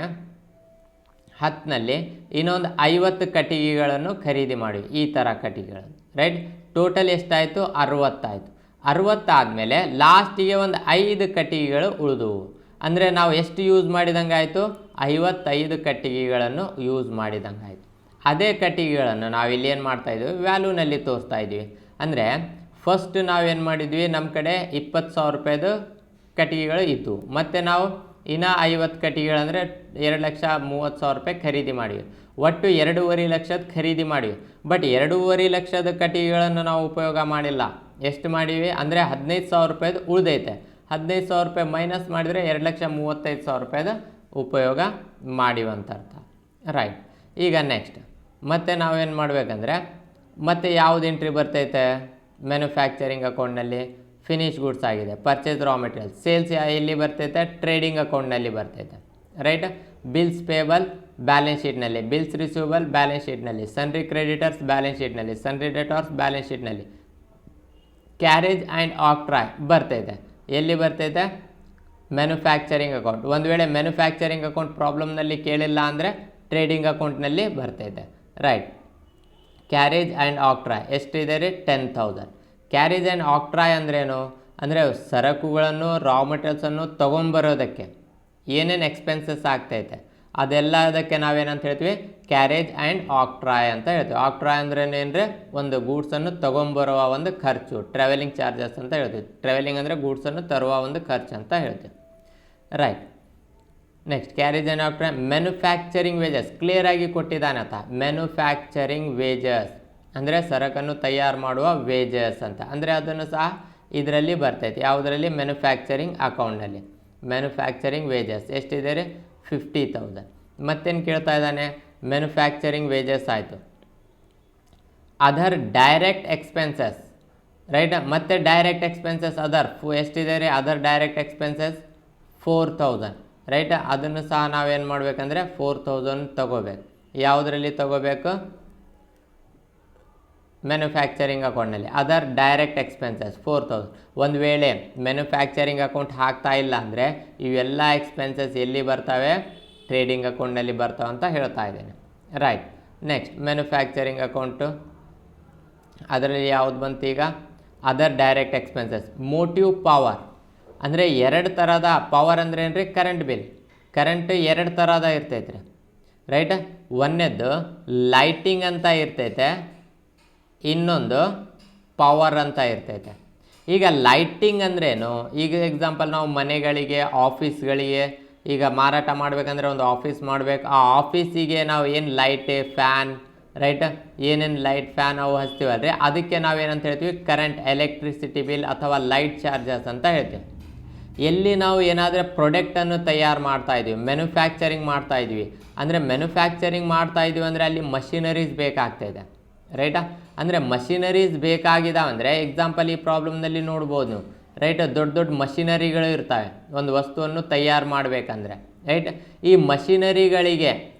10ನಲ್ಲಿ ಇನ್ನೊಂದು 50 ಕಟ್ಟಿಗೆಗಳನ್ನು ಖರೀದಿ ಮಾಡಿವಿ, ಈ ಥರ ಕಟ್ಟಿಗೆಗಳನ್ನು, ರೈಟ್. ಟೋಟಲ್ ಎಷ್ಟಾಯಿತು? 60 ಆಯಿತು. 60 ಆದಮೇಲೆ ಲಾಸ್ಟಿಗೆ ಒಂದು 5 ಕಟ್ಟಿಗೆಗಳು ಉಳಿದವು. ಅಂದರೆ ನಾವು ಎಷ್ಟು ಯೂಸ್ ಮಾಡಿದಂಗೆ ಆಯಿತು? 55 ಕಟ್ಟಿಗೆಗಳನ್ನು ಯೂಸ್ ಮಾಡಿದಂಗೆ ಆಯಿತು. ಅದೇ ಕಟ್ಟಿಗೆಗಳನ್ನು ನಾವಿಲ್ಲಿ ಏನು ಮಾಡ್ತಾಯಿದ್ವಿ? ವ್ಯಾಲ್ಯೂನಲ್ಲಿ ತೋರಿಸ್ತಾ ಇದ್ವಿ. ಅಂದರೆ ಫಸ್ಟ್ ನಾವೇನು ಮಾಡಿದ್ವಿ? ನಮ್ಮ ಕಡೆ 20,000 ರೂಪಾಯಿದು ಕಟ್ಟಿಗೆಗಳು ಇತ್ತು, ಮತ್ತು ನಾವು ಇನ್ನೂ 50 ಕಟ್ಟಿಗೆಗಳಂದರೆ 2,30,000 ರೂಪಾಯಿ ಖರೀದಿ ಮಾಡಿವಿ. ಒಟ್ಟು 2.5 ಲಕ್ಷದ ಖರೀದಿ ಮಾಡಿವಿ. ಬಟ್ 2.5 ಲಕ್ಷದ ಕಟ್ಟಿಗೆಗಳನ್ನು ನಾವು ಉಪಯೋಗ ಮಾಡಿಲ್ಲ. ಎಷ್ಟು ಮಾಡಿವಿ ಅಂದರೆ 15,000 ರೂಪಾಯಿದು ಉಳಿದೈತೆ. 15,000 ರೂಪಾಯಿ ಮೈನಸ್ ಮಾಡಿದರೆ 2,35,000 ರೂಪಾಯಿದು ಉಪಯೋಗ ಮಾಡಿವಂತ ಅರ್ಥ, ರೈಟ್. ಈಗ ನೆಕ್ಸ್ಟ್ ಮತ್ತೆ ನಾವೇನು ಮಾಡಬೇಕಂದ್ರೆ ಮತ್ತೆ ಯಾವುದು ಎಂಟ್ರಿ ಬರ್ತೈತೆ? ಮ್ಯಾನುಫ್ಯಾಕ್ಚರಿಂಗ್ ಅಕೌಂಟ್ನಲ್ಲಿ ಫಿನಿಶ್ ಗೂಡ್ಸ್ ಆಗಿದೆ. ಪರ್ಚೇಸ್ ರಾ ಮೆಟೀರಿಯಲ್ಸ್, ಸೇಲ್ಸ್ ಎಲ್ಲಿ ಬರ್ತೈತೆ? ಟ್ರೇಡಿಂಗ್ ಅಕೌಂಟ್ನಲ್ಲಿ ಬರ್ತೈತೆ, ರೈಟ್. ಬಿಲ್ಸ್ ಪೇಬಲ್ ಬ್ಯಾಲೆನ್ಸ್ ಶೀಟ್ನಲ್ಲಿ, ಬಿಲ್ಸ್ ರಿಸೀವಬಲ್ ಬ್ಯಾಲೆನ್ಸ್ ಶೀಟ್ನಲ್ಲಿ, ಸನ್ರಿ ಕ್ರೆಡಿಟರ್ಸ್ ಬ್ಯಾಲೆನ್ಸ್ ಶೀಟ್ನಲ್ಲಿ, ಸನ್ರಿ ಡೆಟಾರ್ಸ್ ಬ್ಯಾಲೆನ್ಸ್ ಶೀಟ್ನಲ್ಲಿ. ಕ್ಯಾರೇಜ್ ಆ್ಯಂಡ್ ಆಕ್ಟ್ರಾಯ್ ಬರ್ತೈತೆ, ಎಲ್ಲಿ ಬರ್ತೈತೆ? Manufacturing account. ಒಂದು ವೇಳೆ ಮ್ಯಾನುಫ್ಯಾಕ್ಚರಿಂಗ್ ಅಕೌಂಟ್ ಪ್ರಾಬ್ಲಮ್ನಲ್ಲಿ ಕೇಳಿಲ್ಲ ಅಂದರೆ ಟ್ರೇಡಿಂಗ್ ಅಕೌಂಟ್ನಲ್ಲಿ ಬರ್ತೈತೆ, ರೈಟ್. ಕ್ಯಾರೇಜ್ ಆ್ಯಂಡ್ ಆಕ್ಟ್ರಾಯ್ ಎಷ್ಟಿದೆ ರೀ? 10,000. ಕ್ಯಾರೇಜ್ ಆ್ಯಂಡ್ ಆಕ್ಟ್ರಾಯ್ ಅಂದ್ರೇನು? ಅಂದರೆ ಸರಕುಗಳನ್ನು ರಾ ಮೆಟೀರಿಯಲ್ಸನ್ನು ತೊಗೊಂಬರೋದಕ್ಕೆ ಏನೇನು ಎಕ್ಸ್ಪೆನ್ಸಸ್ ಆಗ್ತೈತೆ ಅದೆಲ್ಲದಕ್ಕೆ ನಾವೇನಂತ ಹೇಳ್ತೀವಿ? ಕ್ಯಾರೇಜ್ ಆ್ಯಂಡ್ ಆಕ್ಟ್ರಾಯ್ ಅಂತ ಹೇಳ್ತೀವಿ. ಆಕ್ಟ್ರಾಯ್ ಅಂದ್ರೇನೇನ್ರಿ? ಒಂದು ಗೂಡ್ಸನ್ನು ತೊಗೊಂಬರುವ ಒಂದು ಖರ್ಚು, ಟ್ರಾವೆಲಿಂಗ್ ಚಾರ್ಜಸ್ ಅಂತ ಹೇಳ್ತೀವಿ. ಟ್ರಾವೆಲಿಂಗ್ ಅಂದರೆ ಗೂಡ್ಸನ್ನು ತರುವ ಒಂದು ಖರ್ಚು ಅಂತ ಹೇಳ್ತೀವಿ, right. Next carriage and octroi. Manufacturing wages ಕ್ಲಿಯರಾಗಿ ಕೊಟ್ಟಿದ್ದಾನಂತ. ಮ್ಯಾನುಫ್ಯಾಕ್ಚರಿಂಗ್ ವೇಜಸ್ ಅಂದರೆ ಸರಕನ್ನು ತಯಾರು ಮಾಡುವ ವೇಜಸ್ ಅಂತ, ಅಂದರೆ ಅದನ್ನು ಸಹ ಇದರಲ್ಲಿ ಬರ್ತೈತೆ. ಯಾವುದರಲ್ಲಿ? ಮ್ಯಾನುಫ್ಯಾಕ್ಚರಿಂಗ್ ಅಕೌಂಟ್ನಲ್ಲಿ. ಮ್ಯಾನುಫ್ಯಾಕ್ಚರಿಂಗ್ ವೇಜಸ್ ಎಷ್ಟಿದೆ ರೀ? 50,000. ಮತ್ತೇನು ಕೇಳ್ತಾ ಇದ್ದಾನೆ? ಮ್ಯಾನುಫ್ಯಾಕ್ಚರಿಂಗ್ ವೇಜಸ್ ಆಯಿತು. Other direct expenses, right. ಮತ್ತು ಡೈರೆಕ್ಟ್ ಎಕ್ಸ್ಪೆನ್ಸಸ್ ಅದರ್ ಎಷ್ಟಿದೆ ರೀ? Other direct expenses 4,000, right. ಅದನ್ನು ಸಹ ನಾವೇನು ಮಾಡಬೇಕಂದ್ರೆ 4,000 ತಗೋಬೇಕು. ಯಾವುದರಲ್ಲಿ ತಗೋಬೇಕು? ಮ್ಯಾನುಫ್ಯಾಕ್ಚರಿಂಗ್ ಅಕೌಂಟ್ನಲ್ಲಿ. Other direct expenses 4,000. ಒಂದು ವೇಳೆ ಮ್ಯಾನುಫ್ಯಾಕ್ಚರಿಂಗ್ ಅಕೌಂಟ್ ಹಾಕ್ತಾ ಇಲ್ಲ ಅಂದರೆ ಇವೆಲ್ಲ ಎಕ್ಸ್ಪೆನ್ಸಸ್ ಎಲ್ಲಿ ಬರ್ತವೆ? ಟ್ರೇಡಿಂಗ್ ಅಕೌಂಟ್ನಲ್ಲಿ ಬರ್ತಾವೆ ಅಂತ ಹೇಳ್ತಾ ಇದ್ದೇನೆ, ರೈಟ್. ನೆಕ್ಸ್ಟ್ ಮ್ಯಾನುಫ್ಯಾಕ್ಚರಿಂಗ್ ಅಕೌಂಟು ಅದರಲ್ಲಿ ಯಾವುದು ಬಂತು ಈಗ other direct expenses. Motive power ಅಂದರೆ ಎರಡು ಥರದ ಪವರ್ ಅಂದರೆ ಏನು ರೀ ಕರೆಂಟ್ ಬಿಲ್. ಕರೆಂಟ್ ಎರಡು ಥರದ ಇರ್ತೈತೆ ರೀ ರೈಟ್. ಒಂದನೇದ್ದು ಲೈಟಿಂಗ್ ಅಂತ ಇರ್ತೈತೆ, ಇನ್ನೊಂದು ಪವರ್ ಅಂತ ಇರ್ತೈತೆ. ಈಗ ಲೈಟಿಂಗ್ ಅಂದ್ರೇನು, ಈಗ ಎಕ್ಸಾಂಪಲ್ ನಾವು ಮನೆಗಳಿಗೆ ಆಫೀಸ್ಗಳಿಗೆ ಈಗ ಮಾರಾಟ ಮಾಡಬೇಕಂದ್ರೆ ಒಂದು ಆಫೀಸ್ ಮಾಡಬೇಕು, ಆ ಆಫೀಸಿಗೆ ನಾವು ಏನು ಲೈಟ್ ಫ್ಯಾನ್ ರೈಟ್ ಏನೇನು ಲೈಟ್ ಫ್ಯಾನ್ ಅವು ಹಚ್ತೀವಲ್ರಿ ಅದಕ್ಕೆ ನಾವೇನಂತ ಹೇಳ್ತೀವಿ ಕರೆಂಟ್ ಎಲೆಕ್ಟ್ರಿಸಿಟಿ ಬಿಲ್ ಅಥವಾ ಲೈಟ್ ಚಾರ್ಜಸ್ ಅಂತ ಹೇಳ್ತೀವಿ. ಎಲ್ಲಿ ನಾವು ಏನಾದರೂ ಪ್ರಾಡಕ್ಟನ್ನು ತಯಾರು ಮಾಡ್ತಾಯಿದ್ವಿ, ಮ್ಯಾನುಫ್ಯಾಕ್ಚರಿಂಗ್ ಮಾಡ್ತಾಯಿದ್ವಿ ಅಂದರೆ ಮ್ಯಾನುಫ್ಯಾಕ್ಚರಿಂಗ್ ಮಾಡ್ತಾಯಿದ್ವಿ ಅಂದರೆ ಅಲ್ಲಿ ಮಷಿನರೀಸ್ ಬೇಕಾಗ್ತಾಯಿದೆ ರೈಟಾ. ಅಂದರೆ ಮಷಿನರೀಸ್ ಬೇಕಾಗಿದ್ದಾವಂದರೆ ಎಕ್ಸಾಂಪಲ್ ಈ ಪ್ರಾಬ್ಲಮ್ನಲ್ಲಿ ನೋಡ್ಬೋದು ನೀವು ರೈಟ್. ದೊಡ್ಡ ದೊಡ್ಡ ಮಷಿನರಿಗಳು ಇರ್ತವೆ ಒಂದು ವಸ್ತುವನ್ನು ತಯಾರು ಮಾಡಬೇಕಂದ್ರೆ ರೈಟ್. ಈ ಮಷಿನರಿಗಳಿಗೆ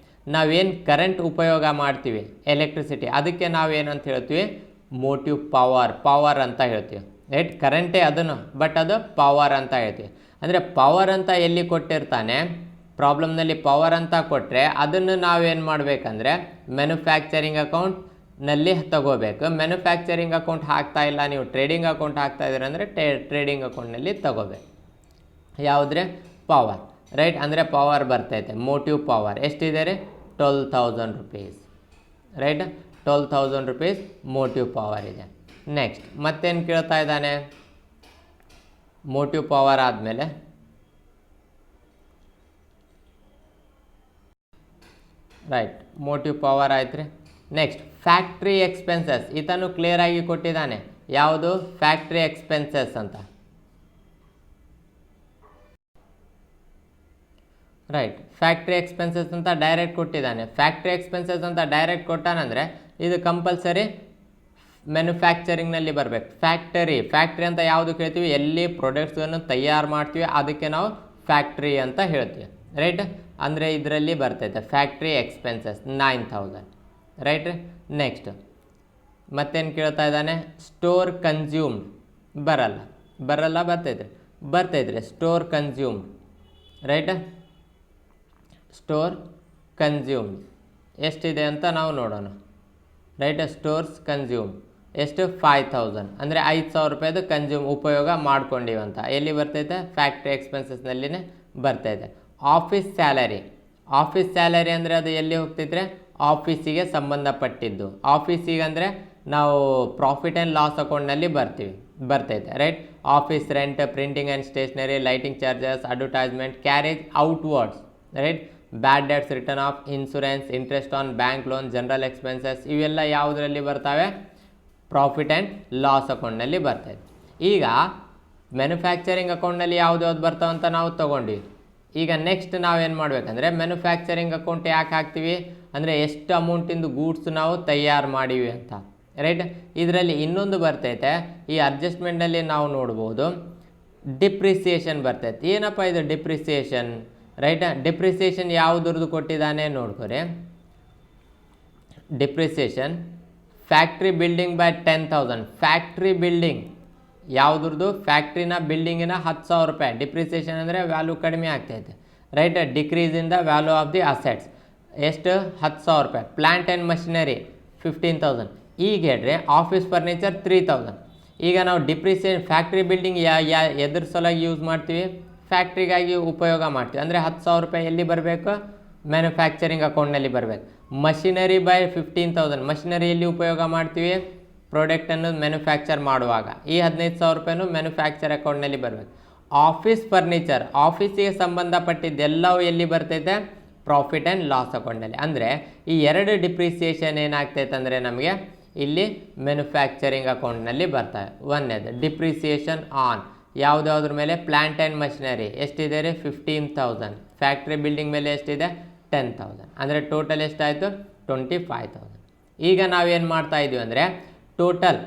ನಾವೇನು ಕರೆಂಟ್ ಉಪಯೋಗ ಮಾಡ್ತೀವಿ ಎಲೆಕ್ಟ್ರಿಸಿಟಿ, ಅದಕ್ಕೆ ನಾವೇನಂತ ಹೇಳ್ತೀವಿ ಮೋಟಿವ್ ಪವರ್ ಅಂತ ಹೇಳ್ತೀವಿ ರೈಟ್. ಕರೆಂಟೇ ಅದನ್ನು ಬಟ್ ಅದು ಪವರ್ ಅಂತ ಹೇಳ್ತೀವಿ. ಅಂದರೆ ಪವರ್ ಅಂತ ಎಲ್ಲಿ ಕೊಟ್ಟಿರ್ತಾನೆ ಪ್ರಾಬ್ಲಮ್ನಲ್ಲಿ ಪವರ್ ಅಂತ ಕೊಟ್ಟರೆ ಅದನ್ನು ನಾವೇನು ಮಾಡಬೇಕಂದ್ರೆ ಮ್ಯಾನುಫ್ಯಾಕ್ಚರಿಂಗ್ ಅಕೌಂಟ್ನಲ್ಲಿ ತಗೋಬೇಕು. ಮ್ಯಾನುಫ್ಯಾಕ್ಚರಿಂಗ್ ಅಕೌಂಟ್ ಹಾಕ್ತಾ ಇಲ್ಲ ನೀವು ಟ್ರೇಡಿಂಗ್ ಅಕೌಂಟ್ ಹಾಕ್ತಾ ಇದ್ದೀರ ಅಂದರೆ ಟ್ರೇಡಿಂಗ್ ಅಕೌಂಟ್ನಲ್ಲಿ ತಗೋಬೇಕು. ಯಾವುದ್ರೆ ಪವರ್ ರೈಟ್. ಅಂದರೆ ಪವರ್ ಬರ್ತೈತೆ ಮೋಟಿವ್ ಪವರ್ ಎಷ್ಟಿದೆ ರೀ 12,000 rupees right. 12,000 rupees motive power ಇದೆ. ನೆಕ್ಸ್ಟ್ ಮತ್ತೇನು ಕೇಳ್ತಾ ಇದ್ದಾನೆ ಮೋಟಿವ್ ಪವರ್ ಆದಮೇಲೆ ರೈಟ್ ಮೋಟಿವ್ ಪವರ್ ಆಯ್ತು ರೀ. ನೆಕ್ಸ್ಟ್ ಫ್ಯಾಕ್ಟ್ರಿ ಎಕ್ಸ್ಪೆನ್ಸಸ್ ಈತನು ಕ್ಲಿಯರ್ ಆಗಿ ಕೊಟ್ಟಿದ್ದಾನೆ. ಯಾವುದು ಫ್ಯಾಕ್ಟ್ರಿ ಎಕ್ಸ್ಪೆನ್ಸಸ್ ಅಂತ ರೈಟ್. ಫ್ಯಾಕ್ಟ್ರಿ ಎಕ್ಸ್ಪೆನ್ಸಸ್ ಅಂತ ಡೈರೆಕ್ಟ್ ಕೊಟ್ಟಿದ್ದಾನೆ. ಫ್ಯಾಕ್ಟ್ರಿ ಎಕ್ಸ್ಪೆನ್ಸಸ್ ಅಂತ ಡೈರೆಕ್ಟ್ ಕೊಟ್ಟಾನಂದರೆ ಇದು ಕಂಪಲ್ಸರಿ ಮ್ಯಾನುಫ್ಯಾಕ್ಚರಿಂಗ್ನಲ್ಲಿ ಬರಬೇಕು. ಫ್ಯಾಕ್ಟ್ರಿ ಅಂತ ಯಾವುದು ಕೇಳ್ತೀವಿ ಎಲ್ಲಿ ಪ್ರಾಡಕ್ಟ್ಸನ್ನು ತಯಾರು ಮಾಡ್ತೀವಿ ಅದಕ್ಕೆ ನಾವು ಫ್ಯಾಕ್ಟ್ರಿ ಅಂತ ಹೇಳ್ತೀವಿ ರೈಟ್. ಅಂದರೆ ಇದರಲ್ಲಿ ಬರ್ತೈತೆ ಫ್ಯಾಕ್ಟ್ರಿ ಎಕ್ಸ್ಪೆನ್ಸಸ್ 9,000 ರೈಟ್. ನೆಕ್ಸ್ಟ್ ಮತ್ತೇನು ಕೇಳ್ತಾ ಇದ್ದಾನೆ ಸ್ಟೋರ್ ಕನ್ಸ್ಯೂಮ್ಡ್ ಬರ್ತೈತ್ರಿ store consumed right. Store consumed ಎಷ್ಟಿದೆ ಅಂತ ನಾವು ನೋಡೋಣ ರೈಟ್. ಸ್ಟೋರ್ಸ್ ಕನ್ಸ್ಯೂಮ್ ಎಷ್ಟು 5,000 ಅಂದರೆ 5,000 ರೂಪಾಯಿದು ಕನ್ಸ್ಯೂಮ್ ಉಪಯೋಗ ಮಾಡ್ಕೊಂಡಿವಂತ ಎಲ್ಲಿ ಬರ್ತೈತೆ ಫ್ಯಾಕ್ಟ್ರಿ ಎಕ್ಸ್ಪೆನ್ಸಸ್ನಲ್ಲಿನೇ ಬರ್ತೈತೆ. ಆಫೀಸ್ ಸ್ಯಾಲರಿ ಅಂದರೆ ಅದು ಎಲ್ಲಿ ಹೋಗ್ತೈತ್ರೆ ಆಫೀಸಿಗೆ ಸಂಬಂಧಪಟ್ಟಿದ್ದು. ಆಫೀಸಿಗೆ ಅಂದರೆ ನಾವು ಪ್ರಾಫಿಟ್ ಆ್ಯಂಡ್ ಲಾಸ್ ಅಕೌಂಟ್ನಲ್ಲಿ ಬರ್ತೈತೆ right. Office rent, printing and stationery, lighting charges, advertisement, carriage outwards right. Bad debts, return of insurance, interest on bank loan, general expenses ಇವೆಲ್ಲ ಯಾವುದರಲ್ಲಿ ಬರ್ತವೆ ಪ್ರಾಫಿಟ್ ಆ್ಯಂಡ್ ಲಾಸ್ ಅಕೌಂಟ್ನಲ್ಲಿ ಬರ್ತೈತೆ. ಈಗ ಮ್ಯಾನುಫ್ಯಾಕ್ಚರಿಂಗ್ ಅಕೌಂಟ್ನಲ್ಲಿ ಯಾವ್ದು ಬರ್ತಾವೆ ಅಂತ ನಾವು ತೊಗೊಂಡ್ವಿ. ಈಗ ನೆಕ್ಸ್ಟ್ ನಾವೇನು ಮಾಡಬೇಕಂದ್ರೆ ಮ್ಯಾನುಫ್ಯಾಕ್ಚರಿಂಗ್ ಅಕೌಂಟ್ ಯಾಕೆ ಹಾಕ್ತೀವಿ ಅಂದರೆ ಎಷ್ಟು ಅಮೌಂಟಿಂದು ಗೂಡ್ಸ್ ನಾವು ತಯಾರು ಮಾಡೀವಿ ಅಂತ ರೈಟ್. ಇದರಲ್ಲಿ ಇನ್ನೊಂದು ಬರ್ತೈತೆ ಈ ಅಡ್ಜಸ್ಟ್ಮೆಂಟಲ್ಲಿ ನಾವು ನೋಡ್ಬೋದು ಡಿಪ್ರಿಸಿಯೇಷನ್ ಬರ್ತೈತೆ. ಏನಪ್ಪ ಇದು ಡಿಪ್ರಿಸಿಯೇಷನ್ ರೈಟ್. ಡಿಪ್ರಿಸಿಯೇಷನ್ ಯಾವುದ್ರದ್ದು ಕೊಟ್ಟಿದ್ದಾನೆ ನೋಡ್ಕೊರಿ. Depreciation factory building by 10,000 factory building ಯಾವುದ್ರದ್ದು ಫ್ಯಾಕ್ಟ್ರಿನ ಬಿಲ್ಡಿಂಗಿನ 10,000 ರೂಪಾಯಿ. ಡಿಪ್ರಿಸಿಯೇಷನ್ ಅಂದರೆ ವ್ಯಾಲ್ಯೂ ಕಡಿಮೆ ಆಗ್ತೈತೆ right. Decrease in the value of the assets ಎಷ್ಟು 10,000 ರೂಪಾಯಿ. Plant and machinery 15,000. ಈಗ ಹೇಳ್ರಿ ಆಫೀಸ್ ಫರ್ನಿಚರ್ 3,000. ಈಗ ನಾವು ಡಿಪ್ರಿಸಿಯೇಷನ್ ಫ್ಯಾಕ್ಟ್ರಿ ಬಿಲ್ಡಿಂಗ್ ಎದ್ರ ಸಲುವಾಗಿ ಯೂಸ್ ಮಾಡ್ತೀವಿ ಫ್ಯಾಕ್ಟ್ರಿಗಾಗಿ ಉಪಯೋಗ ಮಾಡ್ತೀವಿ ಅಂದರೆ 10,000 ರೂಪಾಯಿ ಎಲ್ಲಿ ಬರಬೇಕು ಮ್ಯಾನುಫ್ಯಾಕ್ಚರಿಂಗ್ ಅಕೌಂಟ್ನಲ್ಲಿ ಬರಬೇಕು. ಮಷಿನರಿ ಬೈ 15,000 ಮಷಿನರಿಯಲ್ಲಿ ಉಪಯೋಗ ಮಾಡ್ತೀವಿ ಪ್ರಾಡಕ್ಟನ್ನು ಮ್ಯಾನುಫ್ಯಾಕ್ಚರ್ ಮಾಡುವಾಗ. ಈ 15,000 ರೂಪಾಯಿನೂ ಮ್ಯಾನುಫ್ಯಾಕ್ಚರ್ ಅಕೌಂಟ್ನಲ್ಲಿ ಬರಬೇಕು. ಆಫೀಸ್ ಫರ್ನಿಚರ್ ಆಫೀಸಿಗೆ ಸಂಬಂಧಪಟ್ಟಿದ್ದೆಲ್ಲವೂ ಎಲ್ಲಿ ಬರ್ತೈತೆ ಪ್ರಾಫಿಟ್ ಆ್ಯಂಡ್ ಲಾಸ್ ಅಕೌಂಟ್ನಲ್ಲಿ. ಅಂದರೆ ಈ ಎರಡು ಡಿಪ್ರಿಸಿಯೇಷನ್ ಏನಾಗ್ತೈತೆ ಅಂದರೆ ನಮಗೆ ಇಲ್ಲಿ ಮ್ಯಾನುಫ್ಯಾಕ್ಚರಿಂಗ್ ಅಕೌಂಟ್ನಲ್ಲಿ ಬರ್ತವೆ. ಒಂದನೇದು ಡಿಪ್ರಿಸಿಯೇಷನ್ ಆನ್ ಯಾವುದಾದ್ರ ಮೇಲೆ ಪ್ಲ್ಯಾಂಟ್ ಆ್ಯಂಡ್ ಮಷಿನರಿ ಎಷ್ಟಿದೆ ರೀ 15,000. ಫ್ಯಾಕ್ಟ್ರಿ ಬಿಲ್ಡಿಂಗ್ ಮೇಲೆ ಎಷ್ಟಿದೆ 10,000. ಅಂದರೆ ಟೋಟಲ್ ಎಷ್ಟಾಯಿತು 25,000. ಈಗ ನಾವೇನು ಮಾಡ್ತಾ ಇದ್ದೀವಿ ಅಂದರೆ ಟೋಟಲ್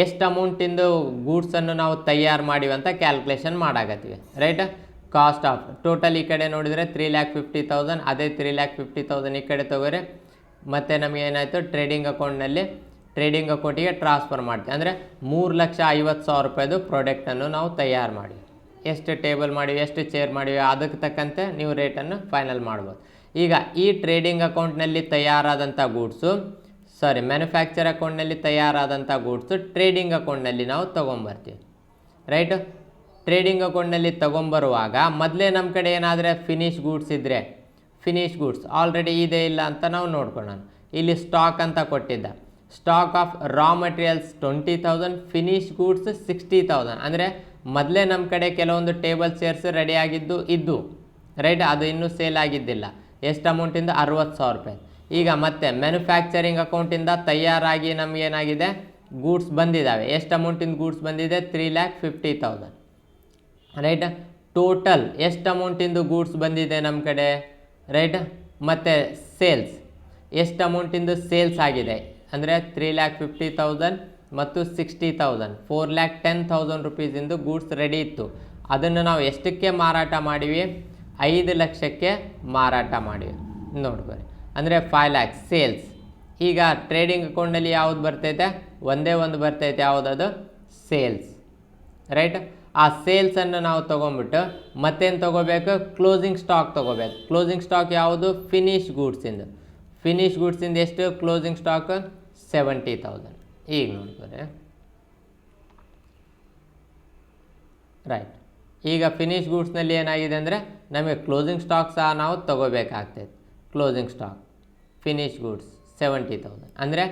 ಎಷ್ಟು ಅಮೌಂಟಿಂದು ಗೂಡ್ಸನ್ನು ನಾವು ತಯಾರು ಮಾಡಿವಿ ಅಂತ ಕ್ಯಾಲ್ಕುಲೇಷನ್ ಮಾಡಾಕತ್ತೀವಿ ರೈಟ್. ಕಾಸ್ಟ್ ಆಫ್ ಟೋಟಲ್ ಈ ಕಡೆ ನೋಡಿದರೆ 3,50,000 ಅದೇ 3,50,000 ಈ ಕಡೆ ತಗೋರಿ. ಮತ್ತು ನಮಗೆ ಏನಾಯಿತು ಟ್ರೇಡಿಂಗ್ ಅಕೌಂಟಿಗೆ ಟ್ರಾನ್ಸ್ಫರ್ ಮಾಡ್ತೀವಿ. ಅಂದರೆ 3,50,000 ರೂಪಾಯಿದು ಪ್ರಾಡಕ್ಟನ್ನು ನಾವು ತಯಾರು ಮಾಡಿವಿ. ಎಷ್ಟು ಟೇಬಲ್ ಮಾಡಿವಿ ಎಷ್ಟು ಚೇರ್ ಮಾಡಿವಿ ಅದಕ್ಕೆ ತಕ್ಕಂತೆ ನೀವು ರೇಟನ್ನು ಫೈನಲ್ ಮಾಡ್ಬೋದು. ಈಗ ಈ ಟ್ರೇಡಿಂಗ್ ಅಕೌಂಟ್ನಲ್ಲಿ ತಯಾರಾದಂಥ ಗೂಡ್ಸು ಮ್ಯಾನುಫ್ಯಾಕ್ಚರ್ ಅಕೌಂಟ್ನಲ್ಲಿ ತಯಾರಾದಂಥ ಗೂಡ್ಸು ಟ್ರೇಡಿಂಗ್ ಅಕೌಂಟ್ನಲ್ಲಿ ನಾವು ತೊಗೊಂಬರ್ತೀವಿ. ರೈಟ್, ಟ್ರೇಡಿಂಗ್ ಅಕೌಂಟ್ನಲ್ಲಿ ತೊಗೊಂಬರುವಾಗ ಮೊದಲೇ ನಮ್ಮ ಕಡೆ ಏನಾದರೆ ಫಿನಿಶ್ ಗೂಡ್ಸ್ ಇದ್ದರೆ, ಫಿನಿಶ್ ಗೂಡ್ಸ್ ಆಲ್ರೆಡಿ ಇದೆ ಇಲ್ಲ ಅಂತ ನಾವು ನೋಡ್ಕೊಳ್ಳೋಣ. ಇಲ್ಲಿ ಸ್ಟಾಕ್ ಅಂತ ಕೊಟ್ಟಿದ್ದ, stock of raw materials 20,000, finish goods 60,000. ಅಂದರೆ ಮೊದಲೇ ನಮ್ಮ ಕಡೆ ಕೆಲವೊಂದು ಟೇಬಲ್ ಚೇರ್ಸ್ ರೆಡಿ ಆಗಿದ್ದು ಇದ್ದು, ರೈಟ್, ಅದು ಇನ್ನೂ ಸೇಲ್ ಆಗಿದ್ದಿಲ್ಲ. ಎಷ್ಟು ಅಮೌಂಟಿಂದ? 60,000 ರೂಪಾಯಿ. ಈಗ ಮತ್ತೆ ಮ್ಯಾನುಫ್ಯಾಕ್ಚರಿಂಗ್ ಅಕೌಂಟಿಂದ ತಯಾರಾಗಿ ನಮಗೇನಾಗಿದೆ, ಗೂಡ್ಸ್ ಬಂದಿದ್ದಾವೆ. ಎಷ್ಟು ಅಮೌಂಟಿಂದ ಗೂಡ್ಸ್ ಬಂದಿದೆ? 3,50,000. ರೈಟ್, ಟೋಟಲ್ ಎಷ್ಟು ಅಮೌಂಟಿಂದು ಗೂಡ್ಸ್ ಬಂದಿದೆ ನಮ್ಮ ಕಡೆ, ರೈಟ್. ಮತ್ತು ಸೇಲ್ಸ್ ಎಷ್ಟು ಅಮೌಂಟಿಂದು ಸೇಲ್ಸ್ ಆಗಿದೆ ಅಂದರೆ 3,50,000 ಮತ್ತು 60,000, 4,10,000 ರುಪೀಸಿಂದು ಗೂಡ್ಸ್ ರೆಡಿ ಇತ್ತು. ಅದನ್ನು ನಾವು ಎಷ್ಟಕ್ಕೆ ಮಾರಾಟ ಮಾಡಿವಿ? 5 ಲಕ್ಷಕ್ಕೆ ಮಾರಾಟ ಮಾಡಿವಿ. ನೋಡ್ಕೊರಿ, ಅಂದರೆ 5 ಲ್ಯಾಕ್ಸ್ ಸೇಲ್ಸ್. ಈಗ ಟ್ರೇಡಿಂಗ್ ಅಕೌಂಟಲ್ಲಿ ಯಾವುದು ಬರ್ತೈತೆ? ಒಂದೇ ಒಂದು ಬರ್ತೈತೆ, ಯಾವುದದು? ಸೇಲ್ಸ್. ರೈಟ್, ಆ ಸೇಲ್ಸನ್ನು ನಾವು ತೊಗೊಂಬಿಟ್ಟು ಮತ್ತೇನು ತೊಗೋಬೇಕು? ಕ್ಲೋಸಿಂಗ್ ಸ್ಟಾಕ್ ತೊಗೋಬೇಕು. ಕ್ಲೋಸಿಂಗ್ ಸ್ಟಾಕ್ ಯಾವುದು? ಫಿನಿಶ್ ಗೂಡ್ಸಿಂದು. ಫಿನಿಶ್ ಗೂಡ್ಸಿಂದ ಎಷ್ಟು ಕ್ಲೋಸಿಂಗ್ ಸ್ಟಾಕ್? 70,000. ಈಗ ನೋಡ್ಕೊರಿ, ರೈಟ್. ಈಗ ಫಿನಿಶ್ ಗೂಡ್ಸ್ನಲ್ಲಿ ಏನಾಗಿದೆ ಅಂದರೆ ನಮಗೆ ಕ್ಲೋಸಿಂಗ್ ಸ್ಟಾಕ್ ಸಹ ನಾವು ತೊಗೋಬೇಕಾಗ್ತೈತೆ. ಕ್ಲೋಸಿಂಗ್ ಸ್ಟಾಕ್ ಫಿನಿಶ್ ಗೂಡ್ಸ್ 70,000 ಅಂದರೆ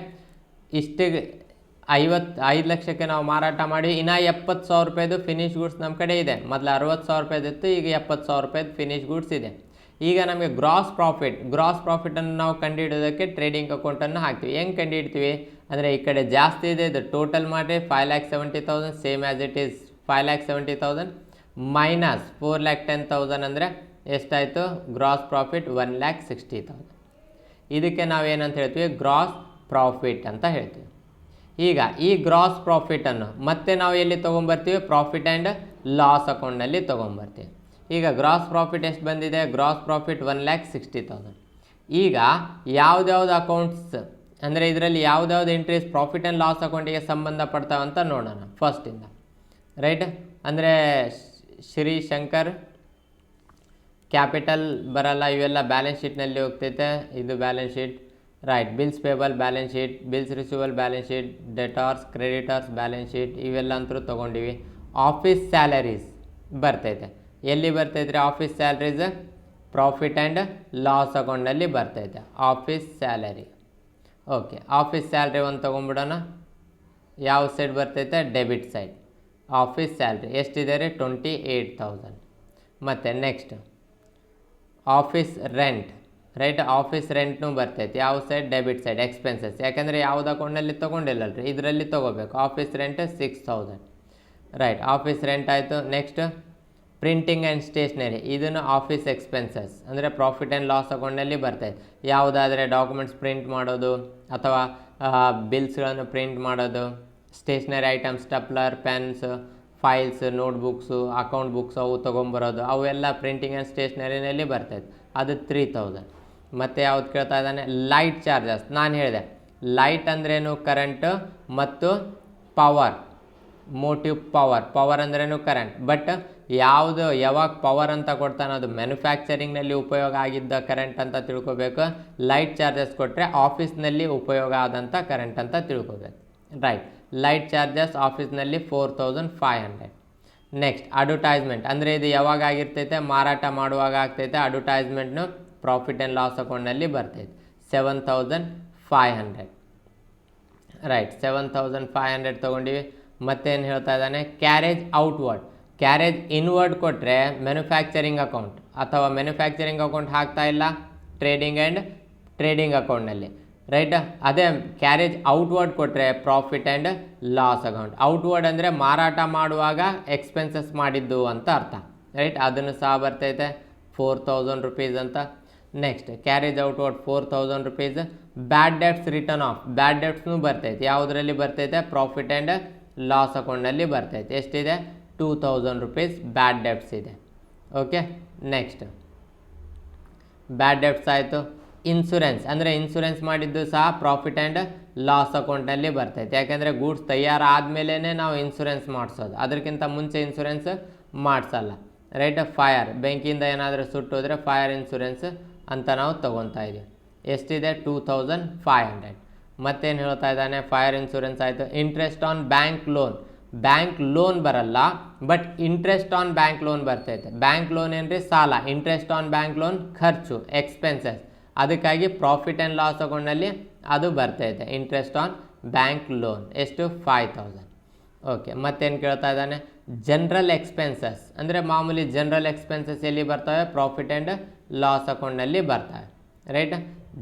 ಇಷ್ಟಿಗೆ 5 ಲಕ್ಷಕ್ಕೆ ನಾವು ಮಾರಾಟ ಮಾಡಿ ಇನ್ನೂ 70,000 ರೂಪಾಯಿದು ಫಿನಿಶ್ ಗೂಡ್ಸ್ ನಮ್ಮ ಕಡೆ ಇದೆ. ಮೊದಲು 60,000 ರೂಪಾಯಿದಿತ್ತು, ಈಗ 70,000 ರೂಪಾಯಿದು ಫಿನಿಶ್ ಗೂಡ್ಸ್ ಇದೆ. ಈಗ ನಮಗೆ ಗ್ರಾಸ್ ಪ್ರಾಫಿಟನ್ನು ನಾವು ಕಂಡುಹಿಡಿಯೋದಕ್ಕೆ ಟ್ರೇಡಿಂಗ್ ಅಕೌಂಟನ್ನು ಹಾಕ್ತೀವಿ. ಹೆಂಗೆ ಕಂಡುಹಿಡ್ತೀವಿ ಅಂದರೆ ಈ ಕಡೆ ಜಾಸ್ತಿ ಇದೆ, ಇದು ಟೋಟಲ್ ಮಾಡಿ 5,70,000 same as it is 5,70,000 minus 4,10,000 ಅಂದರೆ ಎಷ್ಟಾಯಿತು? Gross profit 1,60,000. ಇದಕ್ಕೆ ನಾವೇನಂತ ಹೇಳ್ತೀವಿ? ಗ್ರಾಸ್ ಪ್ರಾಫಿಟ್ ಅಂತ ಹೇಳ್ತೀವಿ. ಈಗ ಈ ಗ್ರಾಸ್ ಪ್ರಾಫಿಟನ್ನು ಮತ್ತೆ ನಾವು ಎಲ್ಲಿ ತೊಗೊಂಬರ್ತೀವಿ? ಪ್ರಾಫಿಟ್ ಆ್ಯಂಡ್ ಲಾಸ್ ಅಕೌಂಟ್ನಲ್ಲಿ ತೊಗೊಂಬರ್ತೀವಿ. ಈಗ ಗ್ರಾಸ್ ಪ್ರಾಫಿಟ್ ಎಷ್ಟು ಬಂದಿದೆ? Gross profit 1,60,000. ಈಗ ಯಾವ್ದ್ಯಾವ್ದು ಅಕೌಂಟ್ಸ್ ಅಂದರೆ ಇದರಲ್ಲಿ ಯಾವ್ದ್ಯಾವ್ದು ಎಂಟ್ರೀಸ್ ಪ್ರಾಫಿಟ್ ಆ್ಯಂಡ್ ಲಾಸ್ ಅಕೌಂಟಿಗೆ ಸಂಬಂಧಪಡ್ತಾವಂತ ನೋಡೋಣ ಫಸ್ಟಿಂದ. ರೈಟ್, ಅಂದರೆ ಶ್ರೀ ಶಂಕರ್ ಕ್ಯಾಪಿಟಲ್ ಬರಲ್ಲ, ಇವೆಲ್ಲ ಬ್ಯಾಲೆನ್ಸ್ ಶೀಟ್ನಲ್ಲಿ ಹೋಗ್ತೈತೆ. ಇದು balance sheet. Right, bills payable balance sheet, bills receivable balance sheet, debtors creditors balance sheet, ಇವೆಲ್ಲ ಅಂತೂ ತೊಗೊಂಡಿವಿ. ಆಫೀಸ್ ಸ್ಯಾಲರೀಸ್ ಬರ್ತೈತೆ. ಎಲ್ಲಿ ಬರ್ತೈತೆ ರೀ office salaries? Profit and loss ಅಕೌಂಟ್ನಲ್ಲಿ ಬರ್ತೈತೆ office salary. Okay, office salary ಒಂದು ತೊಗೊಂಡ್ಬಿಡೋಣ. ಯಾವ ಸೈಡ್ ಬರ್ತೈತೆ? Debit side. ಆಫೀಸ್ ಸ್ಯಾಲ್ರಿ ಎಷ್ಟಿದೆ ರೀ? 28,000. ಮತ್ತು next office rent. Right, office ರೆಂಟ್ನೂ ಬರ್ತೈತೆ. ಯಾವ ಸೈಡ್? Debit side. ಎಕ್ಸ್ಪೆನ್ಸಸ್, ಯಾಕಂದರೆ ಯಾವ್ದು ಅಕೌಂಟಲ್ಲಿ ತೊಗೊಂಡಿಲ್ಲಲ್ರಿ, ಇದರಲ್ಲಿ ತೊಗೋಬೇಕು. Office rent 6,000. Right, office rent ಆಯಿತು. ನೆಕ್ಸ್ಟ್ ಪ್ರಿಂಟಿಂಗ್ ಆ್ಯಂಡ್ ಸ್ಟೇಷ್ನರಿ, ಇದನ್ನು ಆಫೀಸ್ ಎಕ್ಸ್ಪೆನ್ಸಸ್ ಅಂದರೆ ಪ್ರಾಫಿಟ್ ಆ್ಯಂಡ್ ಲಾಸ್ ಅಕೌಂಟ್ನಲ್ಲಿ ಬರ್ತೈತೆ. ಯಾವುದಾದರೆ ಡಾಕ್ಯುಮೆಂಟ್ಸ್ ಪ್ರಿಂಟ್ ಮಾಡೋದು ಅಥವಾ ಬಿಲ್ಸ್ಗಳನ್ನು ಪ್ರಿಂಟ್ ಮಾಡೋದು, stationery items, stapler, pens, files, notebooks, account books ಅವು ತೊಗೊಂಬರೋದು, ಅವೆಲ್ಲ ಪ್ರಿಂಟಿಂಗ್ ಆ್ಯಂಡ್ ಸ್ಟೇಷ್ನರಿನಲ್ಲಿ ಬರ್ತೈತೆ. ಅದು 3,000. ಮತ್ತು ಯಾವ್ದು ಕೇಳ್ತಾ ಇದ್ದಾನೆ? Light charges. ನಾನು ಹೇಳಿದೆ ಲೈಟ್ ಅಂದ್ರೇನು? ಕರೆಂಟು ಮತ್ತು ಪವರ್, ಮೋಟಿವ್ ಪವರ್ ಅಂದ್ರೇನು? ಕರೆಂಟ್. ಬಟ್ ಯಾವಾಗ ಪವರ್ ಅಂತ ಕೊಡ್ತಾನೆ ಅದು ಮ್ಯಾನುಫ್ಯಾಕ್ಚರಿಂಗ್ನಲ್ಲಿ ಉಪಯೋಗ ಆಗಿದ್ದ ಕರೆಂಟ್ ಅಂತ ತಿಳ್ಕೊಬೇಕು. ಲೈಟ್ ಚಾರ್ಜಸ್ ಕೊಟ್ಟರೆ ಆಫೀಸ್ನಲ್ಲಿ ಉಪಯೋಗ ಆದಂಥ ಕರೆಂಟ್ ಅಂತ ತಿಳ್ಕೊಬೇಕು. ರೈಟ್, ಲೈಟ್ ಚಾರ್ಜಸ್ ಆಫೀಸ್ನಲ್ಲಿ 4,500. ನೆಕ್ಸ್ಟ್ ಅಡ್ವರ್ಟೈಸ್ಮೆಂಟ್ ಅಂದರೆ ಇದು ಯಾವಾಗ ಆಗಿರ್ತೈತೆ? ಮಾರಾಟ ಮಾಡುವಾಗ ಆಗ್ತೈತೆ. ಅಡ್ವರ್ಟೈಸ್ಮೆಂಟ್ನು ಪ್ರಾಫಿಟ್ ಆ್ಯಂಡ್ ಲಾಸ್ ಅಕೌಂಟ್ನಲ್ಲಿ ಬರ್ತೈತೆ 7,500. ರೈಟ್, 7,500 ತೊಗೊಂಡಿವಿ. ಮತ್ತೇನು ಹೇಳ್ತಾ ಇದ್ದಾನೆ? Carriage outward. ಕ್ಯಾರೇಜ್ ಇನ್ವರ್ಡ್ ಕೊಟ್ಟರೆ ಮ್ಯಾನುಫ್ಯಾಕ್ಚರಿಂಗ್ ಅಕೌಂಟ್ ಅಥವಾ ಮ್ಯಾನುಫ್ಯಾಕ್ಚರಿಂಗ್ ಅಕೌಂಟ್ ಹಾಕ್ತಾ ಇಲ್ಲ ಟ್ರೇಡಿಂಗ್ ಅಕೌಂಟ್ನಲ್ಲಿ. ರೈಟ್, ಅದೇ ಕ್ಯಾರೇಜ್ ಔಟ್ವರ್ಡ್ ಕೊಟ್ಟರೆ profit and loss account. Outward ಅಂದರೆ ಮಾರಾಟ ಮಾಡುವಾಗ ಎಕ್ಸ್ಪೆನ್ಸಸ್ ಮಾಡಿದ್ದು ಅಂತ ಅರ್ಥ. ರೈಟ್, ಅದನ್ನು ಸಹ ಬರ್ತೈತೆ 4,000 ರುಪೀಸ್ ಅಂತ. Next carriage outward 4,000 rupees. Bad debts return off. Bad ಡೆಟ್ಸ್ನೂ ಬರ್ತೈತೆ. ಯಾವುದರಲ್ಲಿ ಬರ್ತೈತೆ? ಪ್ರಾಫಿಟ್ ಆ್ಯಂಡ್ ಲಾಸ್ ಅಕೌಂಟ್ನಲ್ಲಿ ಬರ್ತೈತೆ. ಎಷ್ಟಿದೆ? 2,000 ರುಪೀಸ್ ಬ್ಯಾಡ್ ಡೆಟ್ಸ್ ಇದೆ. ಓಕೆ, ನೆಕ್ಸ್ಟ್ ಬ್ಯಾಡ್ ಡೆಟ್ಸ್ ಆಯಿತು. ಇನ್ಶೂರೆನ್ಸ್ ಅಂದರೆ ಇನ್ಶೂರೆನ್ಸ್ ಮಾಡಿದ್ದು ಸಹ ಪ್ರಾಫಿಟ್ ಆ್ಯಂಡ್ ಲಾಸ್ ಅಕೌಂಟ್ನಲ್ಲಿ ಬರ್ತೈತೆ. ಯಾಕೆಂದರೆ ಗೂಡ್ಸ್ ತಯಾರಾದಮೇಲೆ ನಾವು ಇನ್ಶೂರೆನ್ಸ್ ಮಾಡಿಸೋದು, ಅದಕ್ಕಿಂತ ಮುಂಚೆ ಇನ್ಶೂರೆನ್ಸ್ ಮಾಡಿಸಲ್ಲ. ರೈಟ್, ಫೈರ್, ಬೆಂಕಿಯಿಂದ ಏನಾದರೂ ಸುಟ್ಟೋದ್ರೆ ಫೈರ್ ಇನ್ಶೂರೆನ್ಸ್ ಅಂತ ನಾವು ತೊಗೊತಾ ಇದ್ದೀವಿ. ಎಷ್ಟಿದೆ? 2,500. ಮತ್ತೇನು ಹೇಳ್ತಾ ಇದ್ದಾನೆ, ಫೈರ್ ಇನ್ಶೂರೆನ್ಸ್ ಆಯಿತು. ಇಂಟ್ರೆಸ್ಟ್ ಆನ್ ಬ್ಯಾಂಕ್ ಲೋನ್ ಬರಲ್ಲ, but interest on bank loan ಬರ್ತೈತೆ. ಬ್ಯಾಂಕ್ ಲೋನ್ ಏನ್ರಿ ಸಾಲ, ಇಂಟ್ರೆಸ್ಟ್ ಆನ್ ಬ್ಯಾಂಕ್ ಲೋನ್ ಖರ್ಚು, ಎಕ್ಸ್ಪೆನ್ಸಸ್. ಅದಕ್ಕಾಗಿ ಪ್ರಾಫಿಟ್ ಆ್ಯಂಡ್ ಲಾಸ್ ಅಕೌಂಟ್ನಲ್ಲಿ ಅದು ಬರ್ತೈತೆ, ಇಂಟ್ರೆಸ್ಟ್ ಆನ್ ಬ್ಯಾಂಕ್ ಲೋನ್. ಎಷ್ಟು? 5000. ಓಕೆ, ಮತ್ತೇನು ಕೇಳ್ತಾ ಇದ್ದಾನೆ, ಜನರಲ್ ಎಕ್ಸ್ಪೆನ್ಸಸ್ ಅಂದರೆ ಮಾಮೂಲಿ ಜನರಲ್ ಎಕ್ಸ್ಪೆನ್ಸಸ್ ಎಲ್ಲಿ ಬರ್ತವೆ? ಪ್ರಾಫಿಟ್ ಆ್ಯಂಡ್ ಲಾಸ್ ಅಕೌಂಟ್ನಲ್ಲಿ ಬರ್ತವೆ, ರೈಟ್.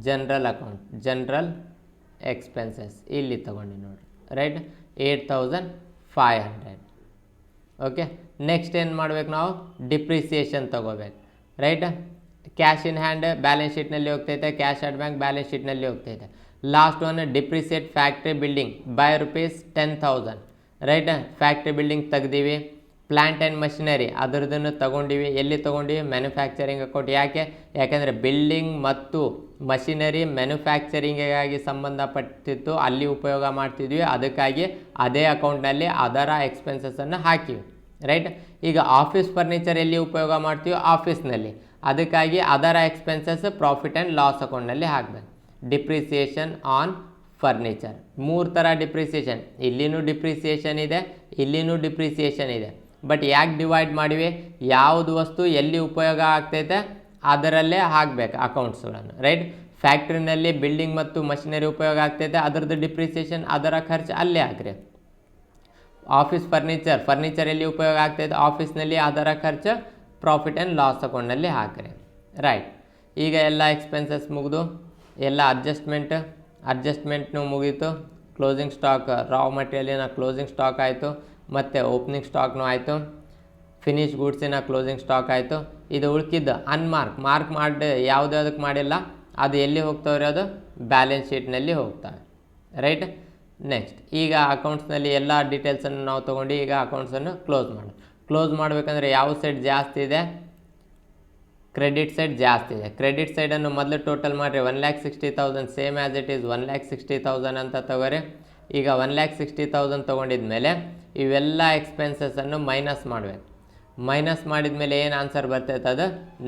ಜನರಲ್ ಎಕ್ಸ್ಪೆನ್ಸಸ್ ಇಲ್ಲಿ ತಗೊಂಡು ನೋಡಿ, ರೈಟ್. 8500. ಓಕೆ, ನೆಕ್ಸ್ಟ್ ಏನು ಮಾಡ್ಬೇಕು ನಾವು? ಡಿಪ್ರಿಸಿಯೇಷನ್ ತಗೋಬೇಕು, right. Cash in hand balance ಶೀಟ್ನಲ್ಲಿ ಹೋಗ್ತೈತೆ, ಕ್ಯಾಶ್ ಅಟ್ ಬ್ಯಾಂಕ್ ಬ್ಯಾಲೆನ್ಸ್ ಶೀಟ್ನಲ್ಲಿ ಹೋಗ್ತೈತೆ. Last one depreciate factory building by ₹10,000, right. Factory building ತೆಗ್ದೀವಿ. ಪ್ಲ್ಯಾಂಟ್ ಆ್ಯಂಡ್ ಮಷಿನರಿ ಅದರದನ್ನು ತೊಗೊಂಡಿವಿ. ಎಲ್ಲಿ ತೊಗೊಂಡಿವಿ? Manufacturing account. ಯಾಕೆಂದರೆ ಬಿಲ್ಡಿಂಗ್ ಮತ್ತು ಮಷಿನರಿ ಮ್ಯಾನುಫ್ಯಾಕ್ಚರಿಂಗಿಗಾಗಿ ಸಂಬಂಧಪಟ್ಟಿತ್ತು, ಅಲ್ಲಿ ಉಪಯೋಗ ಮಾಡ್ತಿದ್ವಿ. ಅದಕ್ಕಾಗಿ ಅದೇ ಅಕೌಂಟ್ನಲ್ಲಿ ಅದರ ಎಕ್ಸ್ಪೆನ್ಸಸ್ಸನ್ನು ಹಾಕಿವಿ, ರೈಟ್. ಈಗ ಆಫೀಸ್ ಫರ್ನಿಚರ್ ಎಲ್ಲಿ ಉಪಯೋಗ ಮಾಡ್ತೀವಿ? ಆಫೀಸ್ನಲ್ಲಿ. ಅದಕ್ಕಾಗಿ ಅದರ ಎಕ್ಸ್ಪೆನ್ಸಸ್ ಪ್ರಾಫಿಟ್ ಆ್ಯಂಡ್ ಲಾಸ್ ಅಕೌಂಟ್ನಲ್ಲಿ ಹಾಕಬೇಕು. Depreciation on furniture. 3 ಥರ ಡಿಪ್ರಿಸಿಯೇಷನ್, ಇಲ್ಲಿನೂ ಡಿಪ್ರಿಸಿಯೇಷನ್ ಇದೆ, ಇಲ್ಲಿನೂ ಡಿಪ್ರಿಸಿಯೇಷನ್ ಇದೆ. ಬಟ್ ಯಾಕೆ ಡಿವೈಡ್ ಮಾಡಿವಿ? ಯಾವುದು ವಸ್ತು ಎಲ್ಲಿ ಉಪಯೋಗ ಆಗ್ತೈತೆ ಅದರಲ್ಲೇ ಹಾಕಬೇಕು ಅಕೌಂಟ್ಸ್ಗಳನ್ನು, ರೈಟ್. ಫ್ಯಾಕ್ಟ್ರಿನಲ್ಲಿ ಬಿಲ್ಡಿಂಗ್ ಮತ್ತು ಮಷಿನರಿ ಉಪಯೋಗ ಆಗ್ತೈತೆ, ಅದರದ್ದು ಡಿಪ್ರಿಸಿಯೇಷನ್ ಅದರ ಖರ್ಚು ಅಲ್ಲೇ ಹಾಕ್ರಿ. ಆಫೀಸ್ ಫರ್ನಿಚರ್ ಎಲ್ಲಿ ಉಪಯೋಗ ಆಗ್ತೈತೆ? ಆಫೀಸ್ನಲ್ಲಿ, ಅದರ ಖರ್ಚು ಪ್ರಾಫಿಟ್ ಆ್ಯಂಡ್ ಲಾಸ್ ಅಕೌಂಟ್ನಲ್ಲಿ ಹಾಕ್ರಿ, ರೈಟ್. ಈಗ ಎಲ್ಲ ಎಕ್ಸ್ಪೆನ್ಸಸ್ ಮುಗಿದು ಎಲ್ಲ ಅಡ್ಜಸ್ಟ್ಮೆಂಟ್ನು ಮುಗೀತು. ಕ್ಲೋಸಿಂಗ್ ಸ್ಟಾಕ್, ರಾ ಮಟೀರಿಯಲಿನ ಕ್ಲೋಸಿಂಗ್ ಸ್ಟಾಕ್ ಆಯಿತು, ಮತ್ತು ಓಪನಿಂಗ್ ಸ್ಟಾಕ್ನೂ ಆಯಿತು, ಫಿನಿಶ್ ಗೂಡ್ಸಿನ ಕ್ಲೋಸಿಂಗ್ ಸ್ಟಾಕ್ ಆಯಿತು. ಇದು ಉಳ್ಕಿದ್ದು ಮಾರ್ಕ್ ಮಾಡಿ ಯಾವುದಕ್ಕೆ ಮಾಡಿಲ್ಲ ಅದು ಎಲ್ಲಿ ಹೋಗ್ತಾವ್ರಿ? ಅದು ಬ್ಯಾಲೆನ್ಸ್ ಶೀಟ್ನಲ್ಲಿ ಹೋಗ್ತವೆ, ರೈಟ್. ನೆಕ್ಸ್ಟ್ ಈಗ ಅಕೌಂಟ್ಸ್ನಲ್ಲಿ ಎಲ್ಲ ಡೀಟೇಲ್ಸನ್ನು ನಾವು ತೊಗೊಂಡು ಈಗ ಅಕೌಂಟ್ಸನ್ನು ಕ್ಲೋಸ್ ಮಾಡಬೇಕಂದ್ರೆ ಯಾವ ಸೈಡ್ ಜಾಸ್ತಿ ಇದೆ? ಕ್ರೆಡಿಟ್ ಸೈಡ್ ಜಾಸ್ತಿ ಇದೆ. ಕ್ರೆಡಿಟ್ ಸೈಡನ್ನು ಮೊದಲು ಟೋಟಲ್ ಮಾಡಿರಿ, 1,60,000 ಸೇಮ್ ಆ್ಯಸ್ ಇಟ್ ಈಸ್ 1,60,000 ಅಂತ ತಗೋರಿ. ಈಗ 1,60,000 ತೊಗೊಂಡಿದ್ಮೇಲೆ ಇವೆಲ್ಲ ಎಕ್ಸ್ಪೆನ್ಸಸ್ಸನ್ನು ಮೈನಸ್ ಮಾಡಬೇಕು. ಮೈನಸ್ ಮಾಡಿದ ಮೇಲೆ ಏನು ಆನ್ಸರ್ ಬರ್ತೈತೆ? ಅದು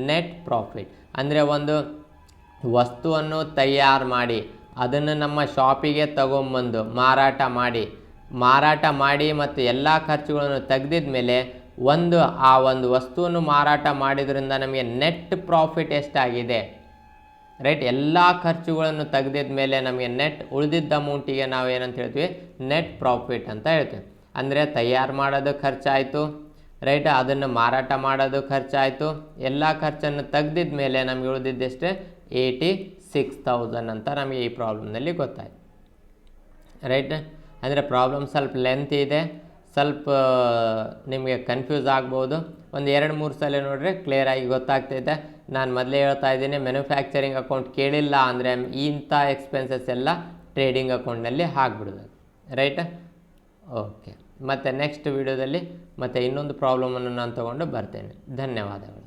ನೆಟ್ ಪ್ರಾಫಿಟ್. ಅಂದರೆ ಒಂದು ವಸ್ತುವನ್ನು ತಯಾರು ಮಾಡಿ ಅದನ್ನು ನಮ್ಮ ಶಾಪಿಗೆ ತಗೊಂಬಂದು ಮಾರಾಟ ಮಾಡಿ ಮತ್ತು ಎಲ್ಲ ಖರ್ಚುಗಳನ್ನು ತೆಗೆದಿದ ಮೇಲೆ ಆ ಒಂದು ವಸ್ತುವನ್ನು ಮಾರಾಟ ಮಾಡಿದ್ರಿಂದ ನಮಗೆ ನೆಟ್ ಪ್ರಾಫಿಟ್ ಎಷ್ಟಾಗಿದೆ, ರೈಟ್. ಎಲ್ಲ ಖರ್ಚುಗಳನ್ನು ತೆಗೆದಿದ ಮೇಲೆ ನಮಗೆ ನೆಟ್ ಉಳಿದಿದ್ದ ಅಮೌಂಟಿಗೆ ನಾವು ಏನಂತ ಹೇಳ್ತೀವಿ? ನೆಟ್ ಪ್ರಾಫಿಟ್ ಅಂತ ಹೇಳ್ತೀವಿ. ಅಂದರೆ ತಯಾರು ಮಾಡೋದು ಖರ್ಚಾಯಿತು, ರೈಟ್. ಅದನ್ನು ಮಾರಾಟ ಮಾಡೋದು ಖರ್ಚಾಯಿತು. ಎಲ್ಲ ಖರ್ಚನ್ನು ತೆಗೆದಿದ ಮೇಲೆ ನಮಗೆ ಉಳಿದಿದ್ದೆಷ್ಟೇ? 86,000 ಅಂತ ನಮಗೆ ಈ ಪ್ರಾಬ್ಲಮ್ನಲ್ಲಿ ಗೊತ್ತಾಯ್ತು, ರೈಟ್. ಅಂದರೆ ಪ್ರಾಬ್ಲಮ್ ಸ್ವಲ್ಪ ಲೆಂತ್ ಇದೆ, ಸ್ವಲ್ಪ ನಿಮಗೆ ಕನ್ಫ್ಯೂಸ್ ಆಗ್ಬೋದು. ಒಂದು 2-3 ಸಲ ನೋಡಿದ್ರೆ ಕ್ಲಿಯರಾಗಿ ಗೊತ್ತಾಗ್ತೈತೆ. ನಾನು ಮೊದಲೇ ಹೇಳ್ತಾ ಇದ್ದೀನಿ, ಮ್ಯಾನುಫ್ಯಾಕ್ಚರಿಂಗ್ ಅಕೌಂಟ್ ಕೇಳಿಲ್ಲ ಅಂದರೆ ಇಂಥ ಎಕ್ಸ್ಪೆನ್ಸಸ್ ಎಲ್ಲ ಟ್ರೇಡಿಂಗ್ ಅಕೌಂಟ್ನಲ್ಲಿ ಹಾಕ್ಬಿಡ್ಬೇಕು, ರೈಟ್. ಓಕೆ, ಮತ್ತು ನೆಕ್ಸ್ಟ್ ವಿಡಿಯೋದಲ್ಲಿ ಮತ್ತೆ ಇನ್ನೊಂದು ಪ್ರಾಬ್ಲಮನ್ನು ನಾನು ತೊಗೊಂಡು ಬರ್ತೇನೆ. ಧನ್ಯವಾದಗಳು.